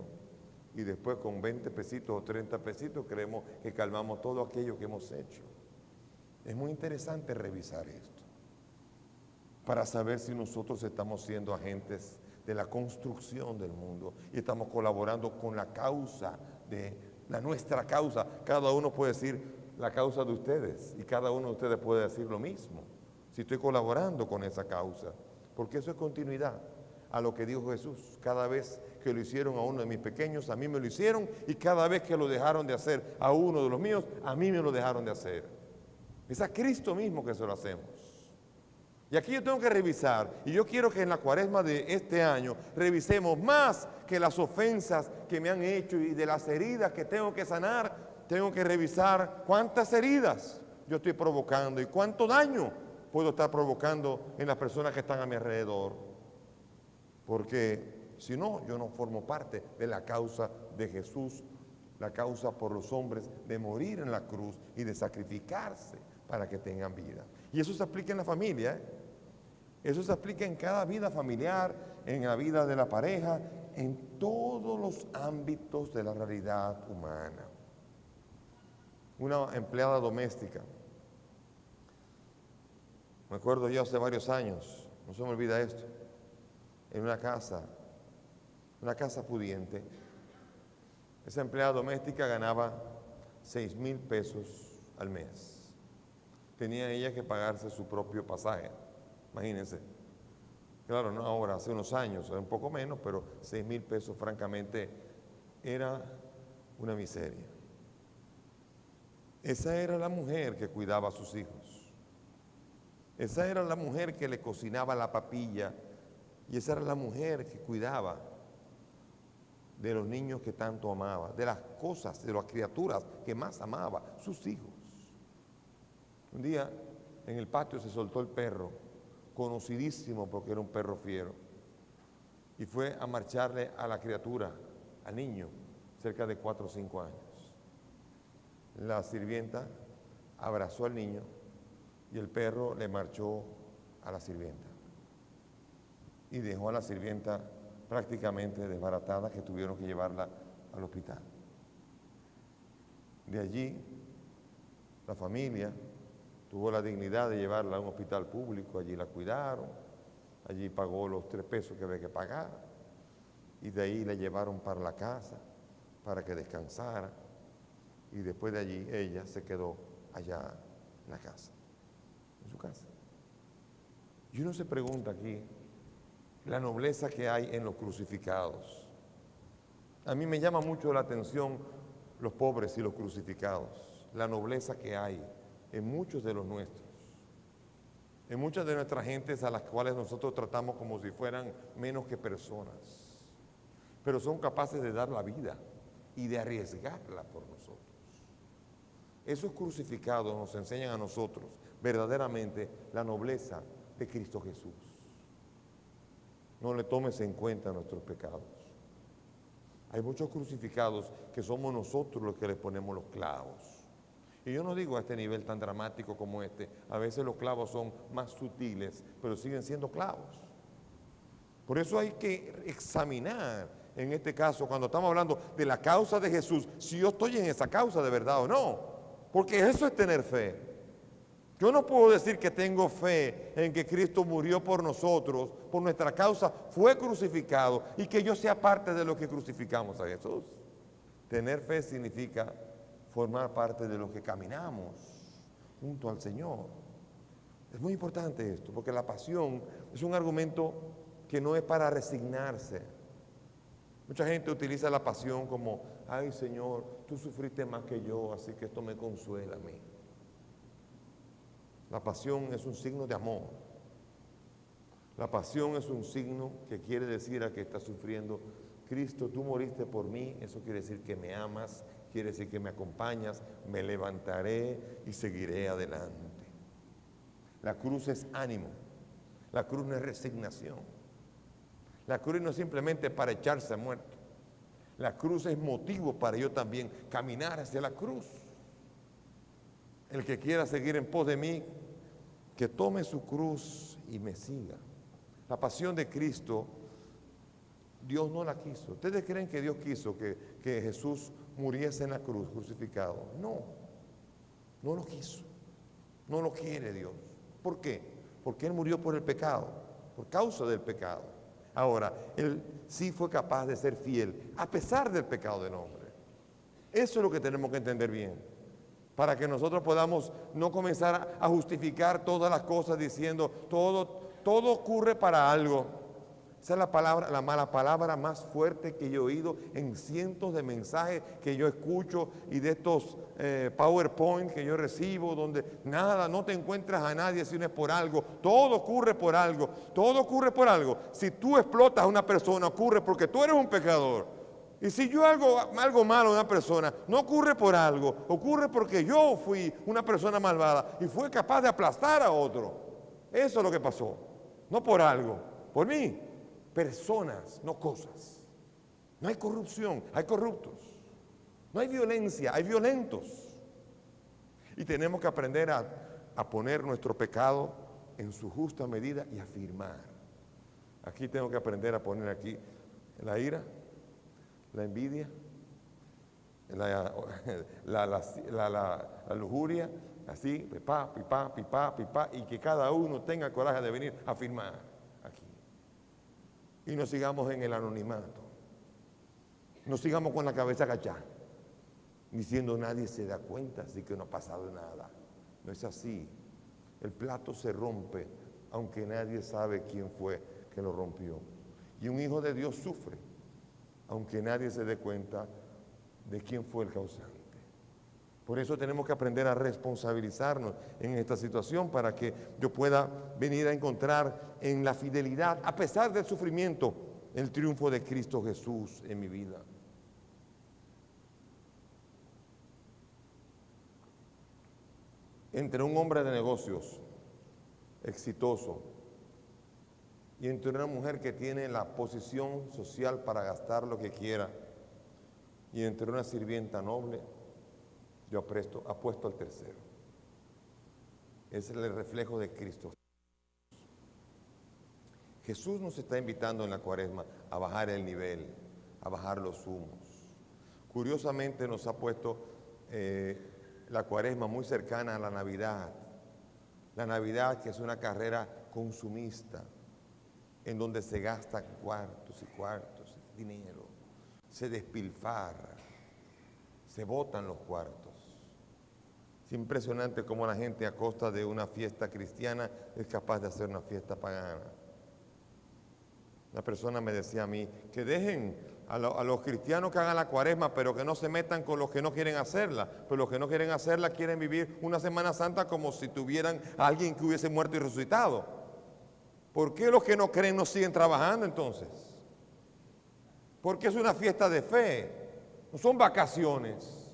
y después con 20 pesitos o 30 pesitos creemos que calmamos todo aquello que hemos hecho. Es muy interesante revisar esto para saber si nosotros estamos siendo agentes de la construcción del mundo y estamos colaborando con la causa nuestra causa. Cada uno puede decir la causa de ustedes y cada uno de ustedes puede decir lo mismo. Si estoy colaborando con esa causa, porque eso es continuidad a lo que dijo Jesús. Cada vez que lo hicieron a uno de mis pequeños, a mí me lo hicieron, y cada vez que lo dejaron de hacer a uno de los míos, a mí me lo dejaron de hacer. Es a Cristo mismo que se lo hacemos. Y aquí yo tengo que revisar, y yo quiero que en la cuaresma de este año revisemos más que las ofensas que me han hecho y de las heridas que tengo que sanar. Tengo que revisar cuántas heridas yo estoy provocando y cuánto daño puedo estar provocando en las personas que están a mi alrededor. Porque si no, yo no formo parte de la causa de Jesús, la causa por los hombres de morir en la cruz y de sacrificarse para que tengan vida. Y eso se aplica en la familia, ¿eh? Eso se aplica en cada vida familiar, en la vida de la pareja, en todos los ámbitos de la realidad humana. Una empleada doméstica, me acuerdo yo hace varios años, no se me olvida esto, en una casa pudiente. Esa empleada doméstica ganaba 6,000 pesos al mes. Tenía ella que pagarse su propio pasaje, imagínense. Claro, no ahora, hace unos años, era un poco menos, pero 6,000 pesos francamente era una miseria. Esa era la mujer que cuidaba a sus hijos. Esa era la mujer que le cocinaba la papilla, y esa era la mujer que cuidaba de los niños que tanto amaba, de las cosas, de las criaturas que más amaba, sus hijos. Un día en el patio se soltó el perro, conocidísimo porque era un perro fiero, y fue a marcharle a la criatura, al niño, cerca de 4 o 5 años. La sirvienta abrazó al niño y el perro le marchó a la sirvienta y dejó a la sirvienta prácticamente desbaratada, que tuvieron que llevarla al hospital. De allí la familia tuvo la dignidad de llevarla a un hospital público, allí la cuidaron, allí pagó los 3 pesos que había que pagar, y de ahí la llevaron para la casa para que descansara, y después de allí ella se quedó allá en la casa, en su casa. Y uno se pregunta aquí la nobleza que hay en los crucificados. A mí me llama mucho la atención los pobres y los crucificados, la nobleza que hay en muchos de los nuestros, en muchas de nuestras gentes a las cuales nosotros tratamos como si fueran menos que personas, pero son capaces de dar la vida y de arriesgarla por nosotros. Esos crucificados nos enseñan a nosotros verdaderamente la nobleza de Cristo Jesús. No le tomes en cuenta nuestros pecados. Hay muchos crucificados que somos nosotros los que les ponemos los clavos. Y yo no digo a este nivel tan dramático como este. A veces los clavos son más sutiles, pero siguen siendo clavos. Por eso hay que examinar, en este caso, cuando estamos hablando de la causa de Jesús, si yo estoy en esa causa de verdad o no. Porque eso es tener fe. Yo no puedo decir que tengo fe en que Cristo murió por nosotros, por nuestra causa, fue crucificado y que yo sea parte de los que crucificamos a Jesús. Tener fe significa formar parte de los que caminamos junto al Señor. Es muy importante esto, porque la pasión es un argumento que no es para resignarse. Mucha gente utiliza la pasión como, ay Señor, tú sufriste más que yo, así que esto me consuela a mí. La pasión es un signo de amor. La pasión es un signo que quiere decir a que está sufriendo, Cristo, tú moriste por mí, eso quiere decir que me amas, quiere decir que me acompañas, me levantaré y seguiré adelante. La cruz es ánimo, la cruz no es resignación. La cruz no es simplemente para echarse a muerto. La cruz es motivo para yo también caminar hacia la cruz. El que quiera seguir en pos de mí, que tome su cruz y me siga. La pasión de Cristo, Dios no la quiso. ¿Ustedes creen que Dios quiso que Jesús muriese en la cruz crucificado? No, no lo quiso. No lo quiere Dios. ¿Por qué? Porque Él murió por el pecado, por causa del pecado. Ahora, Él sí fue capaz de ser fiel, a pesar del pecado del hombre. Eso es lo que tenemos que entender bien, para que nosotros podamos no comenzar a justificar todas las cosas diciendo, todo ocurre para algo. Esa es la palabra, la mala palabra más fuerte que yo he oído en cientos de mensajes que yo escucho y de estos PowerPoint que yo recibo, donde nada, no te encuentras a nadie si no es por algo. Todo ocurre por algo, todo ocurre por algo. Si tú explotas a una persona, ocurre porque tú eres un pecador. Y si yo hago algo malo a una persona, no ocurre por algo, ocurre porque yo fui una persona malvada y fue capaz de aplastar a otro. Eso es lo que pasó, no por algo, por mí. Personas, no cosas. No hay corrupción, hay corruptos. No hay violencia, hay violentos. Y tenemos que aprender a poner nuestro pecado en su justa medida y afirmar. Aquí tengo que aprender a poner aquí la ira, la envidia, la lujuria, así, pipá, pipá, pipá, pipá, y que cada uno tenga el coraje de venir a afirmar aquí. Y no sigamos en el anonimato. No sigamos con la cabeza agachada, diciendo nadie se da cuenta, así que no ha pasado nada. No es así. El plato se rompe, aunque nadie sabe quién fue que lo rompió. Y un hijo de Dios sufre, aunque nadie se dé cuenta de quién fue el causante. Por eso tenemos que aprender a responsabilizarnos en esta situación para que yo pueda venir a encontrar en la fidelidad, a pesar del sufrimiento, el triunfo de Cristo Jesús en mi vida. Entre un hombre de negocios exitoso y entre una mujer que tiene la posición social para gastar lo que quiera y entre una sirvienta noble, yo apuesto al tercero. Es el reflejo de Cristo. Jesús nos está invitando en la Cuaresma a bajar el nivel, a bajar los humos. Curiosamente nos ha puesto la Cuaresma muy cercana a la Navidad. La Navidad, que es una carrera consumista, en donde se gastan cuartos y cuartos, dinero, se despilfarra, se botan los cuartos. Es impresionante cómo la gente a costa de una fiesta cristiana es capaz de hacer una fiesta pagana. Una persona me decía a mí que dejen a los cristianos que hagan la Cuaresma, pero que no se metan con los que no quieren hacerla. Pero los que no quieren hacerla quieren vivir una Semana Santa como si tuvieran a alguien que hubiese muerto y resucitado. ¿Por qué los que no creen no siguen trabajando entonces? Porque es una fiesta de fe, no son vacaciones.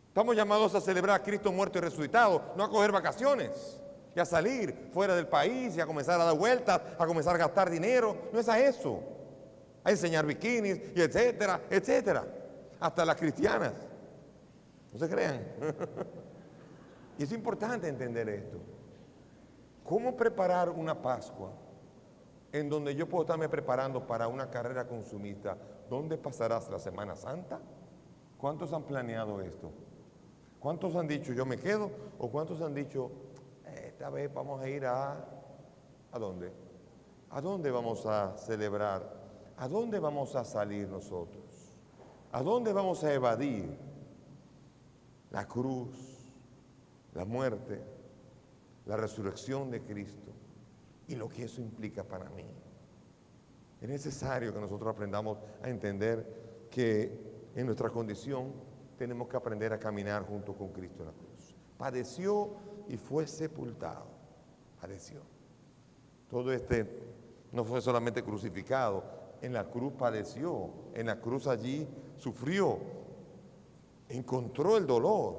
Estamos llamados a celebrar a Cristo muerto y resucitado, no a coger vacaciones y a salir fuera del país y a comenzar a dar vueltas, a comenzar a gastar dinero. No es a eso, a enseñar bikinis y etcétera, etcétera. Hasta las cristianas, no se crean. Y es importante entender esto. ¿Cómo preparar una Pascua en donde yo puedo estarme preparando para una carrera consumista? ¿Dónde pasarás la Semana Santa? ¿Cuántos han planeado esto? ¿Cuántos han dicho yo me quedo? ¿O cuántos han dicho esta vez vamos a ir ¿a dónde? ¿A dónde vamos a celebrar? ¿A dónde vamos a salir nosotros? ¿A dónde vamos a evadir la cruz, la muerte, la resurrección de Cristo y lo que eso implica para mí? Es necesario que nosotros aprendamos a entender que en nuestra condición tenemos que aprender a caminar junto con Cristo en la cruz. Padeció y fue sepultado. Padeció. Todo no fue solamente crucificado, en la cruz padeció, en la cruz allí sufrió, encontró el dolor,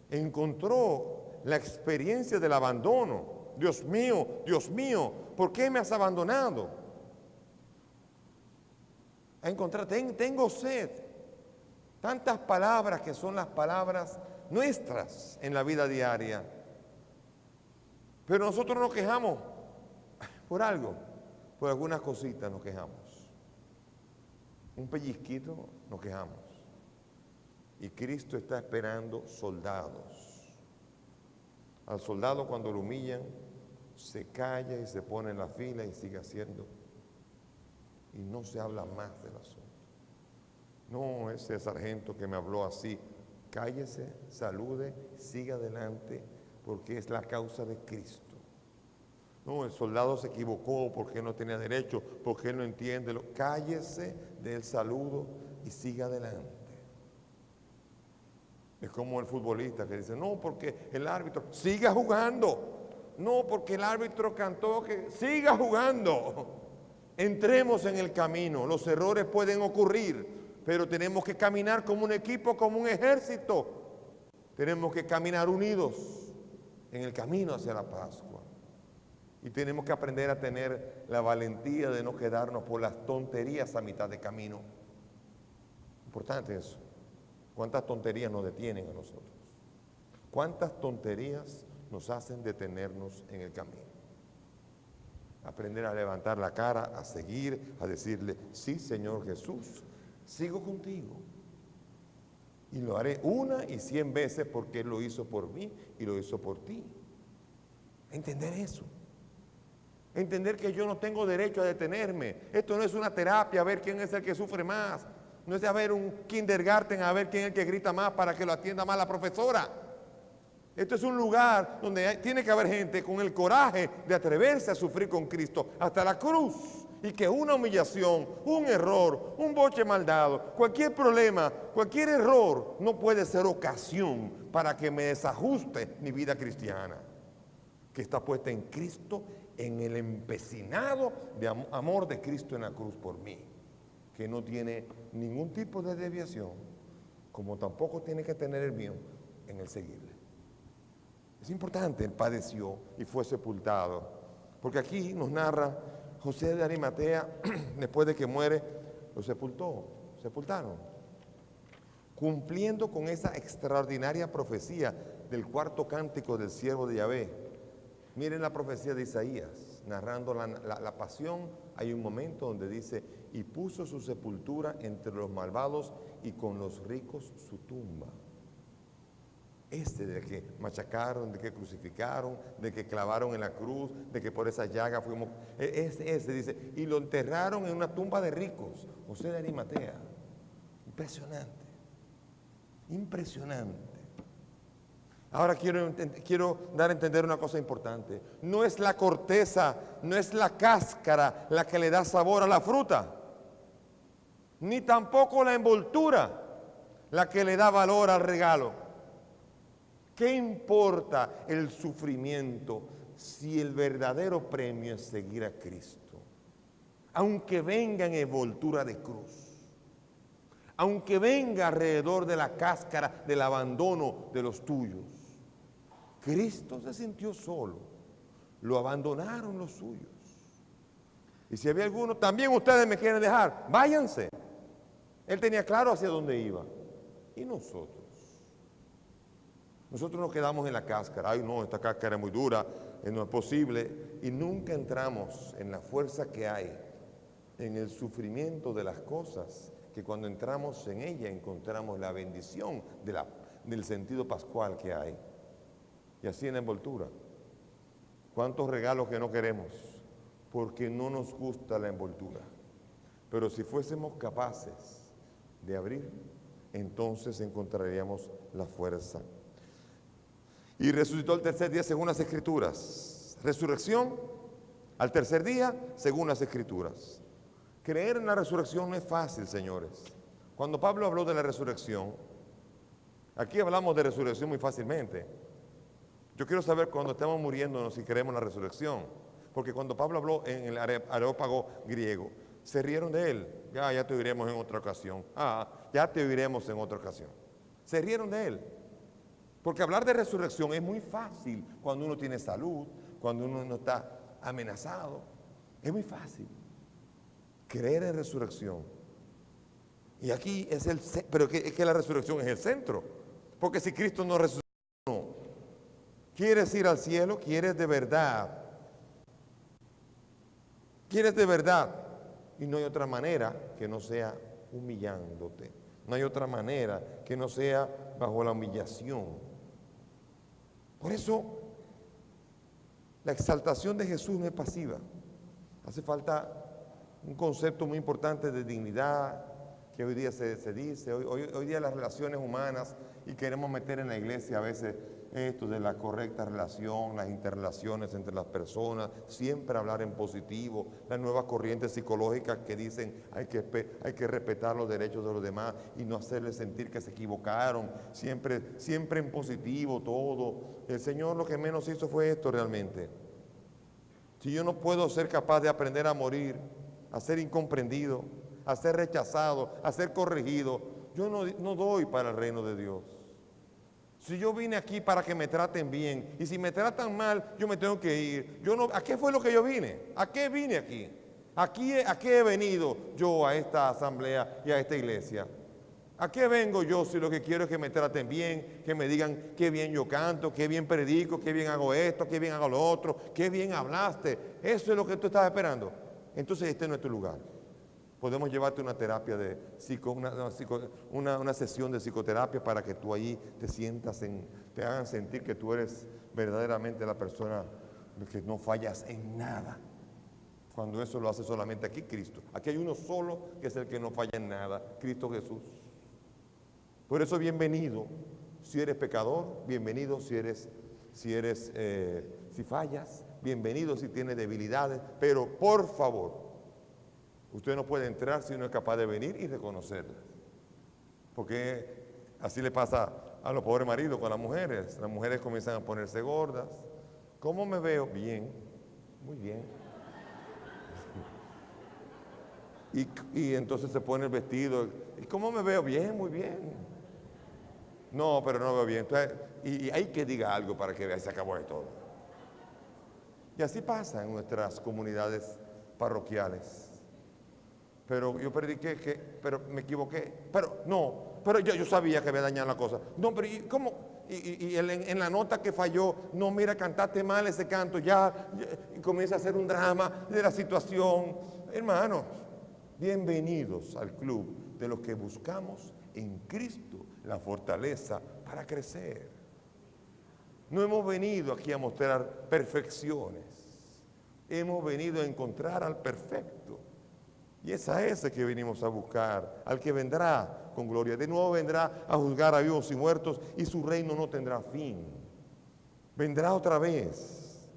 encontró la experiencia del abandono. Dios mío, ¿por qué me has abandonado? A encontrar, tengo sed. Tantas palabras que son las palabras nuestras en la vida diaria. Pero nosotros nos quejamos por algo, por algunas cositas nos quejamos. Un pellizquito nos quejamos. Y Cristo está esperando soldados. Al soldado cuando lo humillan, se calla y se pone en la fila y sigue haciendo. Y no se habla más del asunto. No, ese sargento que me habló así, cállese, salude, siga adelante, porque es la causa de Cristo. No, el soldado se equivocó porque no tenía derecho, porque no entiende. Cállese del saludo y siga adelante. Es como el futbolista que dice, no, porque el árbitro, siga jugando. No, porque el árbitro cantó que siga jugando. Entremos en el camino, los errores pueden ocurrir, pero tenemos que caminar como un equipo, como un ejército. Tenemos que caminar unidos en el camino hacia la Pascua. Y tenemos que aprender a tener la valentía de no quedarnos por las tonterías a mitad de camino. Importante eso. ¿Cuántas tonterías nos detienen a nosotros? ¿Cuántas tonterías nos hacen detenernos en el camino? Aprender a levantar la cara, a seguir, a decirle, sí, Señor Jesús, sigo contigo. Y lo haré 1 y 100 veces porque Él lo hizo por mí y lo hizo por ti. Entender eso. Entender que yo no tengo derecho a detenerme. Esto no es una terapia a ver quién es el que sufre más. No es a ver un kindergarten a ver quién es el que grita más para que lo atienda más la profesora. Esto es un lugar donde tiene que haber gente con el coraje de atreverse a sufrir con Cristo hasta la cruz. Y que una humillación, un error, un boche mal dado, cualquier problema, cualquier error no puede ser ocasión para que me desajuste mi vida cristiana, que está puesta en Cristo, en el empecinado de amor de Cristo en la cruz por mí, que no tiene ningún tipo de desviación, como tampoco tiene que tener el mío en el seguirle. Es importante, Él padeció y fue sepultado, porque aquí nos narra José de Arimatea, después de que muere, lo sepultaron, cumpliendo con esa extraordinaria profecía del 4.º cántico del siervo de Yahvé. Miren la profecía de Isaías, narrando la pasión. Hay un momento donde dice, y puso su sepultura entre los malvados y con los ricos su tumba. De que machacaron, de que crucificaron, de que clavaron en la cruz, de que por esa llaga fuimos. Dice, y lo enterraron en una tumba de ricos, José de Arimatea. Impresionante, impresionante. Ahora quiero dar a entender una cosa importante. No es la corteza, no es la cáscara la que le da sabor a la fruta, ni tampoco la envoltura la que le da valor al regalo. ¿Qué importa el sufrimiento si el verdadero premio es seguir a Cristo? Aunque venga en envoltura de cruz, aunque venga alrededor de la cáscara del abandono de los tuyos, Cristo se sintió solo, lo abandonaron los suyos. Y si había alguno, también ustedes me quieren dejar, váyanse. Él tenía claro hacia dónde iba. ¿Y nosotros? Nosotros nos quedamos en la cáscara. Ay, no, esta cáscara es muy dura, no es posible. Y nunca entramos en la fuerza que hay, en el sufrimiento de las cosas, que cuando entramos en ella encontramos la bendición del sentido pascual que hay. Y así en la envoltura. ¿Cuántos regalos que no queremos? Porque no nos gusta la envoltura. Pero si fuésemos capaces de abrir, entonces encontraríamos la fuerza. Y resucitó al tercer día según las Escrituras. Resurrección al tercer día según las Escrituras. Creer en la resurrección no es fácil, señores. Cuando Pablo habló de la resurrección, aquí hablamos de resurrección muy fácilmente. Yo quiero saber cuando estamos muriéndonos si creemos en la resurrección. Porque cuando Pablo habló en el areópago griego, se rieron de él. Ya te oiremos en otra ocasión. Ya te oiremos en otra ocasión. Se rieron de él. Porque hablar de resurrección es muy fácil cuando uno tiene salud, cuando uno no está amenazado. Es muy fácil. Creer en resurrección. Y aquí es pero es que la resurrección es el centro. Porque si Cristo no resucitó, no. ¿Quieres ir al cielo? ¿Quieres de verdad? ¿Quieres de verdad? Y no hay otra manera que no sea humillándote. No hay otra manera que no sea bajo la humillación. Por eso, la exaltación de Jesús no es pasiva. Hace falta un concepto muy importante de dignidad que hoy día se dice. Hoy día las relaciones humanas, y queremos meter en la iglesia a veces esto de la correcta relación, las interrelaciones entre las personas, siempre hablar en positivo, las nuevas corrientes psicológicas que dicen hay que respetar los derechos de los demás y no hacerles sentir que se equivocaron, siempre en positivo todo. El Señor lo que menos hizo fue esto realmente. Si yo no puedo ser capaz de aprender a morir, a ser incomprendido, a ser rechazado, a ser corregido, yo no doy para el reino de Dios. Si yo vine aquí para que me traten bien, y si me tratan mal, yo me tengo que ir. ¿A qué fue lo que yo vine? ¿A qué vine aquí? ¿A qué he venido yo a esta asamblea y a esta iglesia? ¿A qué vengo yo si lo que quiero es que me traten bien, que me digan qué bien yo canto, qué bien predico, qué bien hago esto, qué bien hago lo otro, qué bien hablaste? Eso es lo que tú estás esperando. Entonces este no es tu lugar. Podemos llevarte una terapia una sesión de psicoterapia para que tú ahí te sientas, te hagan sentir que tú eres verdaderamente la persona que no fallas en nada. Cuando eso lo hace solamente aquí Cristo. Aquí hay uno solo que es el que no falla en nada, Cristo Jesús. Por eso bienvenido si eres pecador, bienvenido si fallas, bienvenido si tienes debilidades, pero por favor, usted no puede entrar si no es capaz de venir y reconocerlas. Porque así le pasa a los pobres maridos con las mujeres. Las mujeres comienzan a ponerse gordas. ¿Cómo me veo? Bien, muy bien. Y entonces se pone el vestido. ¿Y cómo me veo? Bien, muy bien. No, pero no veo bien. Entonces, y hay que diga algo para que vea, se acabó de todo. Y así pasa en nuestras comunidades parroquiales. Pero yo prediqué pero me equivoqué. Pero yo sabía que había dañado la cosa. No, pero ¿y cómo? Y en la nota que falló, no, mira, cantaste mal ese canto, y comienza a hacer un drama de la situación. Hermanos, bienvenidos al club de los que buscamos en Cristo la fortaleza para crecer. No hemos venido aquí a mostrar perfecciones. Hemos venido a encontrar al perfecto. Y es a ese que venimos a buscar, al que vendrá con gloria. De nuevo vendrá a juzgar a vivos y muertos y su reino no tendrá fin. Vendrá otra vez.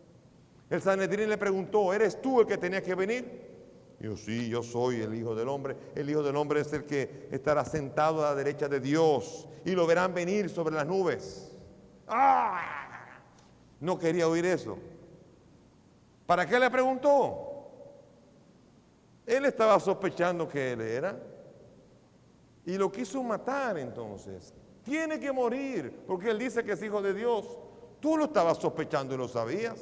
El Sanedrín le preguntó, ¿eres tú el que tenía que venir? Y yo, sí, yo soy el Hijo del Hombre. El Hijo del Hombre es el que estará sentado a la derecha de Dios y lo verán venir sobre las nubes. ¡Ah! No quería oír eso. ¿Para qué le preguntó? Él estaba sospechando que él era y lo quiso matar entonces. Tiene que morir porque él dice que es hijo de Dios. Tú lo estabas sospechando y lo sabías.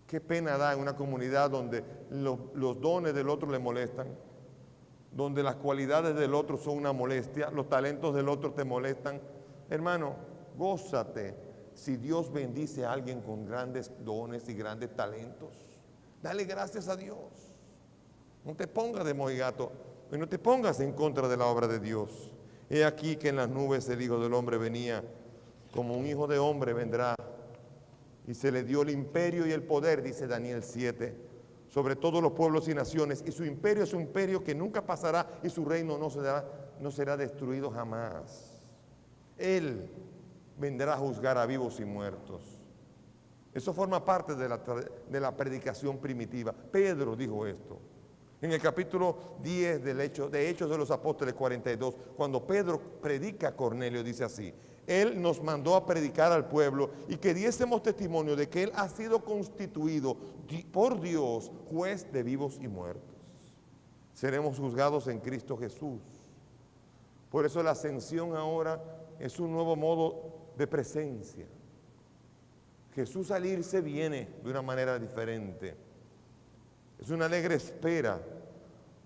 Qué pena da en una comunidad donde los dones del otro le molestan, donde las cualidades del otro son una molestia, los talentos del otro te molestan. Hermano, gózate si Dios bendice a alguien con grandes dones y grandes talentos. Dale gracias a Dios. No te pongas de mojigato y no te pongas en contra de la obra de Dios. He aquí que en las nubes el Hijo del Hombre venía, como un hijo de hombre vendrá, y se le dio el imperio y el poder, dice Daniel 7, sobre todos los pueblos y naciones, y su imperio es un imperio que nunca pasará, y su reino no será destruido jamás. Él vendrá a juzgar a vivos y muertos. Eso forma parte de la predicación primitiva. Pedro dijo esto. En el capítulo 10 de Hechos de los Apóstoles 42, cuando Pedro predica a Cornelio, dice así: Él nos mandó a predicar al pueblo y que diésemos testimonio de que Él ha sido constituido por Dios juez de vivos y muertos. Seremos juzgados en Cristo Jesús. Por eso la ascensión ahora es un nuevo modo de presencia. Jesús al irse viene de una manera diferente. Es una alegre espera,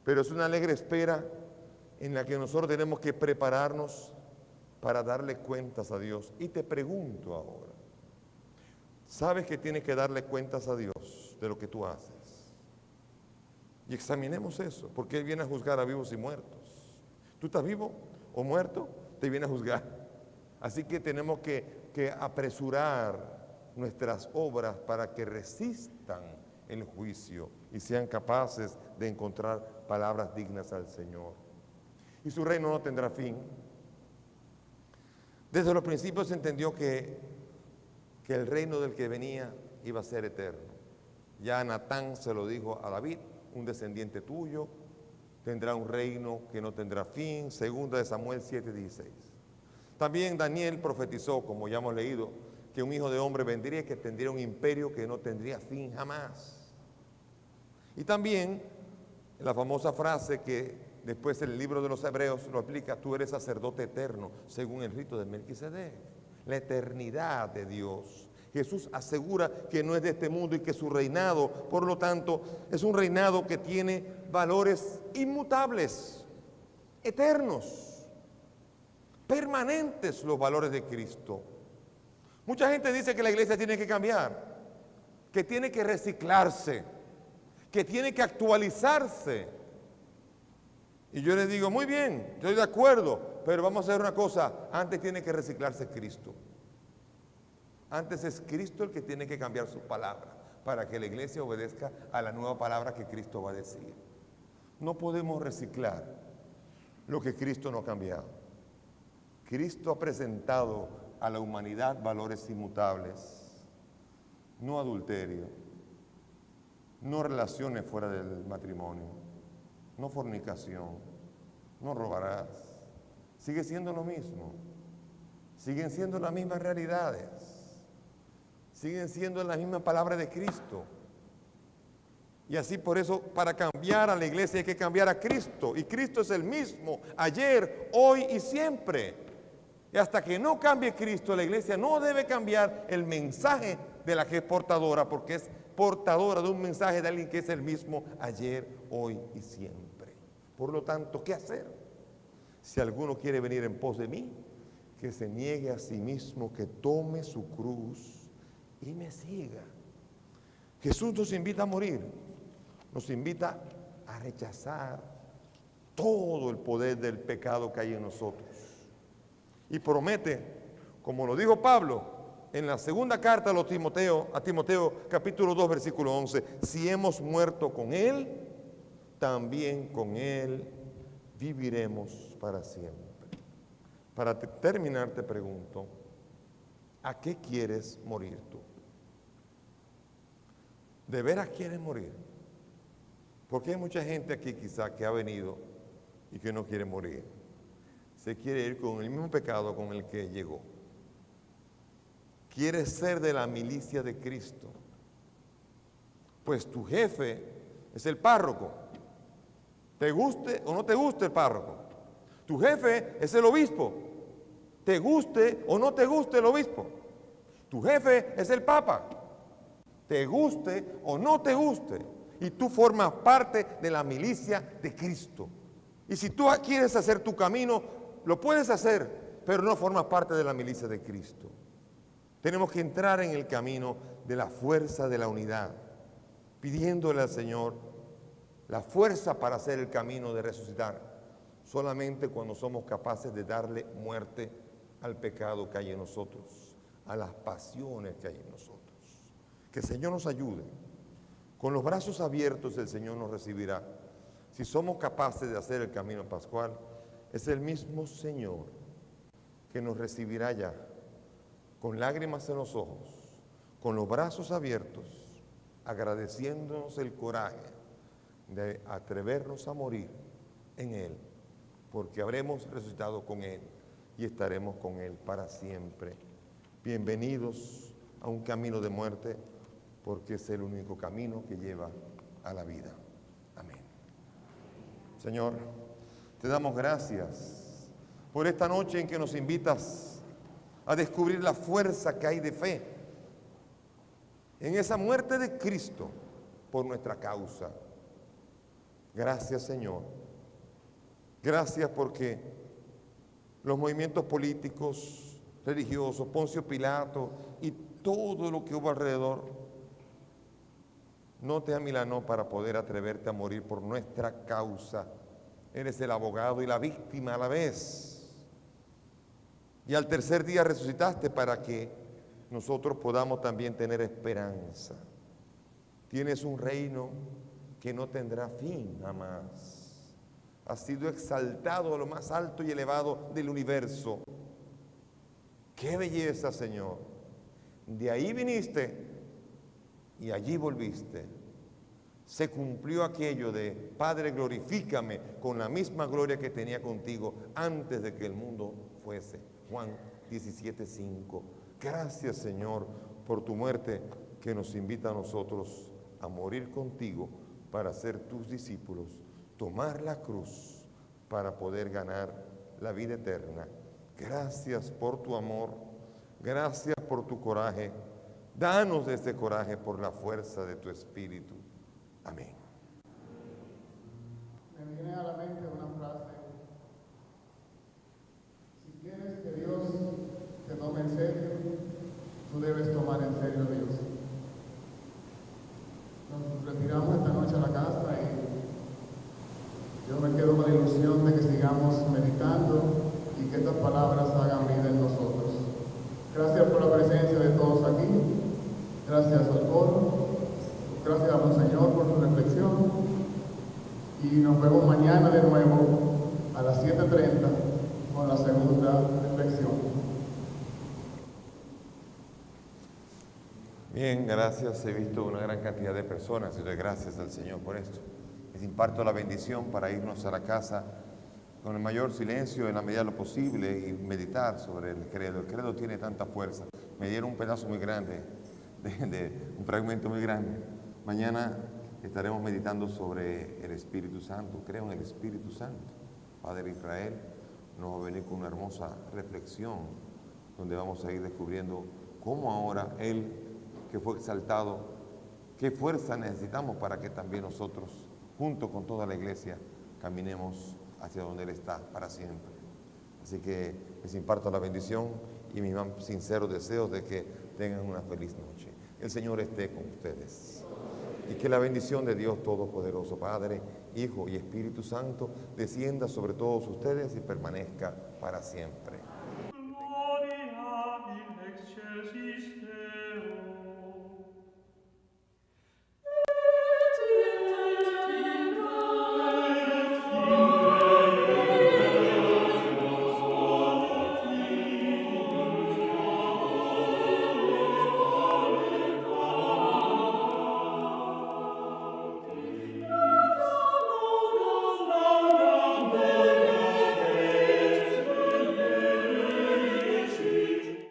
pero es una alegre espera en la que nosotros tenemos que prepararnos para darle cuentas a Dios. Y te pregunto ahora, ¿sabes que tienes que darle cuentas a Dios de lo que tú haces? Y examinemos eso, porque Él viene a juzgar a vivos y muertos. ¿Tú estás vivo o muerto? Te viene a juzgar. Así que tenemos que apresurar nuestras obras para que resistan el juicio y sean capaces de encontrar palabras dignas al Señor. Y su reino no tendrá fin. Desde los principios se entendió que el reino del que venía iba a ser eterno. Ya Natán se lo dijo a David: un descendiente tuyo tendrá un reino que no tendrá fin. Segunda de Samuel 7:16. También Daniel profetizó, como ya hemos leído, que un hijo de hombre vendría y que tendría un imperio que no tendría fin jamás. Y también la famosa frase que después el libro de los Hebreos lo explica: tú eres sacerdote eterno, según el rito de Melquisedec. La eternidad de Dios. Jesús asegura que no es de este mundo y que su reinado, por lo tanto, es un reinado que tiene valores inmutables, eternos, permanentes los valores de Cristo. Mucha gente dice que la iglesia tiene que cambiar, que tiene que reciclarse, que tiene que actualizarse. Y yo les digo: muy bien, estoy de acuerdo, pero vamos a hacer una cosa: antes tiene que reciclarse Cristo. Antes es Cristo el que tiene que cambiar su palabra para que la iglesia obedezca a la nueva palabra que Cristo va a decir. No podemos reciclar lo que Cristo no ha cambiado. Cristo ha presentado a la humanidad valores inmutables: no adulterio, no relaciones fuera del matrimonio, no fornicación, no robarás. Sigue siendo lo mismo, siguen siendo las mismas realidades, siguen siendo las mismas palabras de Cristo. Y así, por eso, para cambiar a la iglesia hay que cambiar a Cristo, y Cristo es el mismo ayer, hoy y siempre. Y hasta que no cambie Cristo, la iglesia no debe cambiar el mensaje de la que es portadora, porque es portadora de un mensaje de alguien que es el mismo ayer, hoy y siempre. Por lo tanto, ¿qué hacer? Si alguno quiere venir en pos de mí, que se niegue a sí mismo, que tome su cruz y me siga. Jesús nos invita a morir, nos invita a rechazar todo el poder del pecado que hay en nosotros. Y promete, como lo dijo Pablo en la segunda carta a Timoteo, capítulo 2, versículo 11: si hemos muerto con Él, también con Él viviremos para siempre. Para terminar, te pregunto: ¿a qué quieres morir tú? ¿De veras quieres morir? Porque hay mucha gente aquí quizá que ha venido y que no quiere morir. Se quiere ir con el mismo pecado con el que llegó. Quieres ser de la milicia de Cristo. Pues tu jefe es el párroco. Te guste o no te guste el párroco. Tu jefe es el obispo. Te guste o no te guste el obispo. Tu jefe es el papa. Te guste o no te guste. Y tú formas parte de la milicia de Cristo. Y si tú quieres hacer tu camino, lo puedes hacer, pero no formas parte de la milicia de Cristo. Tenemos que entrar en el camino de la fuerza de la unidad, pidiéndole al Señor la fuerza para hacer el camino de resucitar, solamente cuando somos capaces de darle muerte al pecado que hay en nosotros, a las pasiones que hay en nosotros. Que el Señor nos ayude. Con los brazos abiertos el Señor nos recibirá. Si somos capaces de hacer el camino pascual, es el mismo Señor que nos recibirá ya, con lágrimas en los ojos, con los brazos abiertos, agradeciéndonos el coraje de atrevernos a morir en Él, porque habremos resucitado con Él y estaremos con Él para siempre. Bienvenidos a un camino de muerte, porque es el único camino que lleva a la vida. Amén. Señor, te damos gracias por esta noche en que nos invitas a descubrir la fuerza que hay de fe en esa muerte de Cristo por nuestra causa. Gracias, Señor. Gracias porque los movimientos políticos, religiosos, Poncio Pilato y todo lo que hubo alrededor no te amilanó para poder atreverte a morir por nuestra causa. Eres el abogado y la víctima a la vez. Y al tercer día resucitaste para que nosotros podamos también tener esperanza. Tienes un reino que no tendrá fin jamás. Has sido exaltado a lo más alto y elevado del universo. ¡Qué belleza, Señor! De ahí viniste y allí volviste. Se cumplió aquello de Padre, glorifícame con la misma gloria que tenía contigo antes de que el mundo fuese. Juan 17:5. Gracias, Señor, por tu muerte que nos invita a nosotros a morir contigo para ser tus discípulos, tomar la cruz para poder ganar la vida eterna. Gracias por tu amor, gracias por tu coraje. Danos de ese coraje por la fuerza de tu Espíritu. Amén. Me viene a la mente una frase: si quieres que Dios te tome en serio, tú debes tomar en serio a Dios. Nos retiramos esta noche a la casa y yo me quedo con la ilusión de que sigamos meditando y que estas palabras hagan vida en nosotros. Gracias por la presencia de todos aquí. Gracias al coro. Gracias a Monseñor por su reflexión. Y nos vemos mañana de nuevo a las 7:30 con la segunda reflexión. Bien, gracias. He visto una gran cantidad de personas y doy gracias al Señor por esto. Les imparto la bendición para irnos a la casa con el mayor silencio en la medida de lo posible y meditar sobre el credo. El credo tiene tanta fuerza. Me dieron un pedazo muy grande, un fragmento muy grande. Mañana estaremos meditando sobre el Espíritu Santo. Creo en el Espíritu Santo. Padre Israel nos va a venir con una hermosa reflexión donde vamos a ir descubriendo cómo ahora Él, que fue exaltado, qué fuerza necesitamos para que también nosotros, junto con toda la iglesia, caminemos hacia donde Él está para siempre. Así que les imparto la bendición y mis más sinceros deseos de que tengan una feliz noche. El Señor esté con ustedes. Y que la bendición de Dios Todopoderoso, Padre, Hijo y Espíritu Santo, descienda sobre todos ustedes y permanezca para siempre. Gloria in excelsis Deo.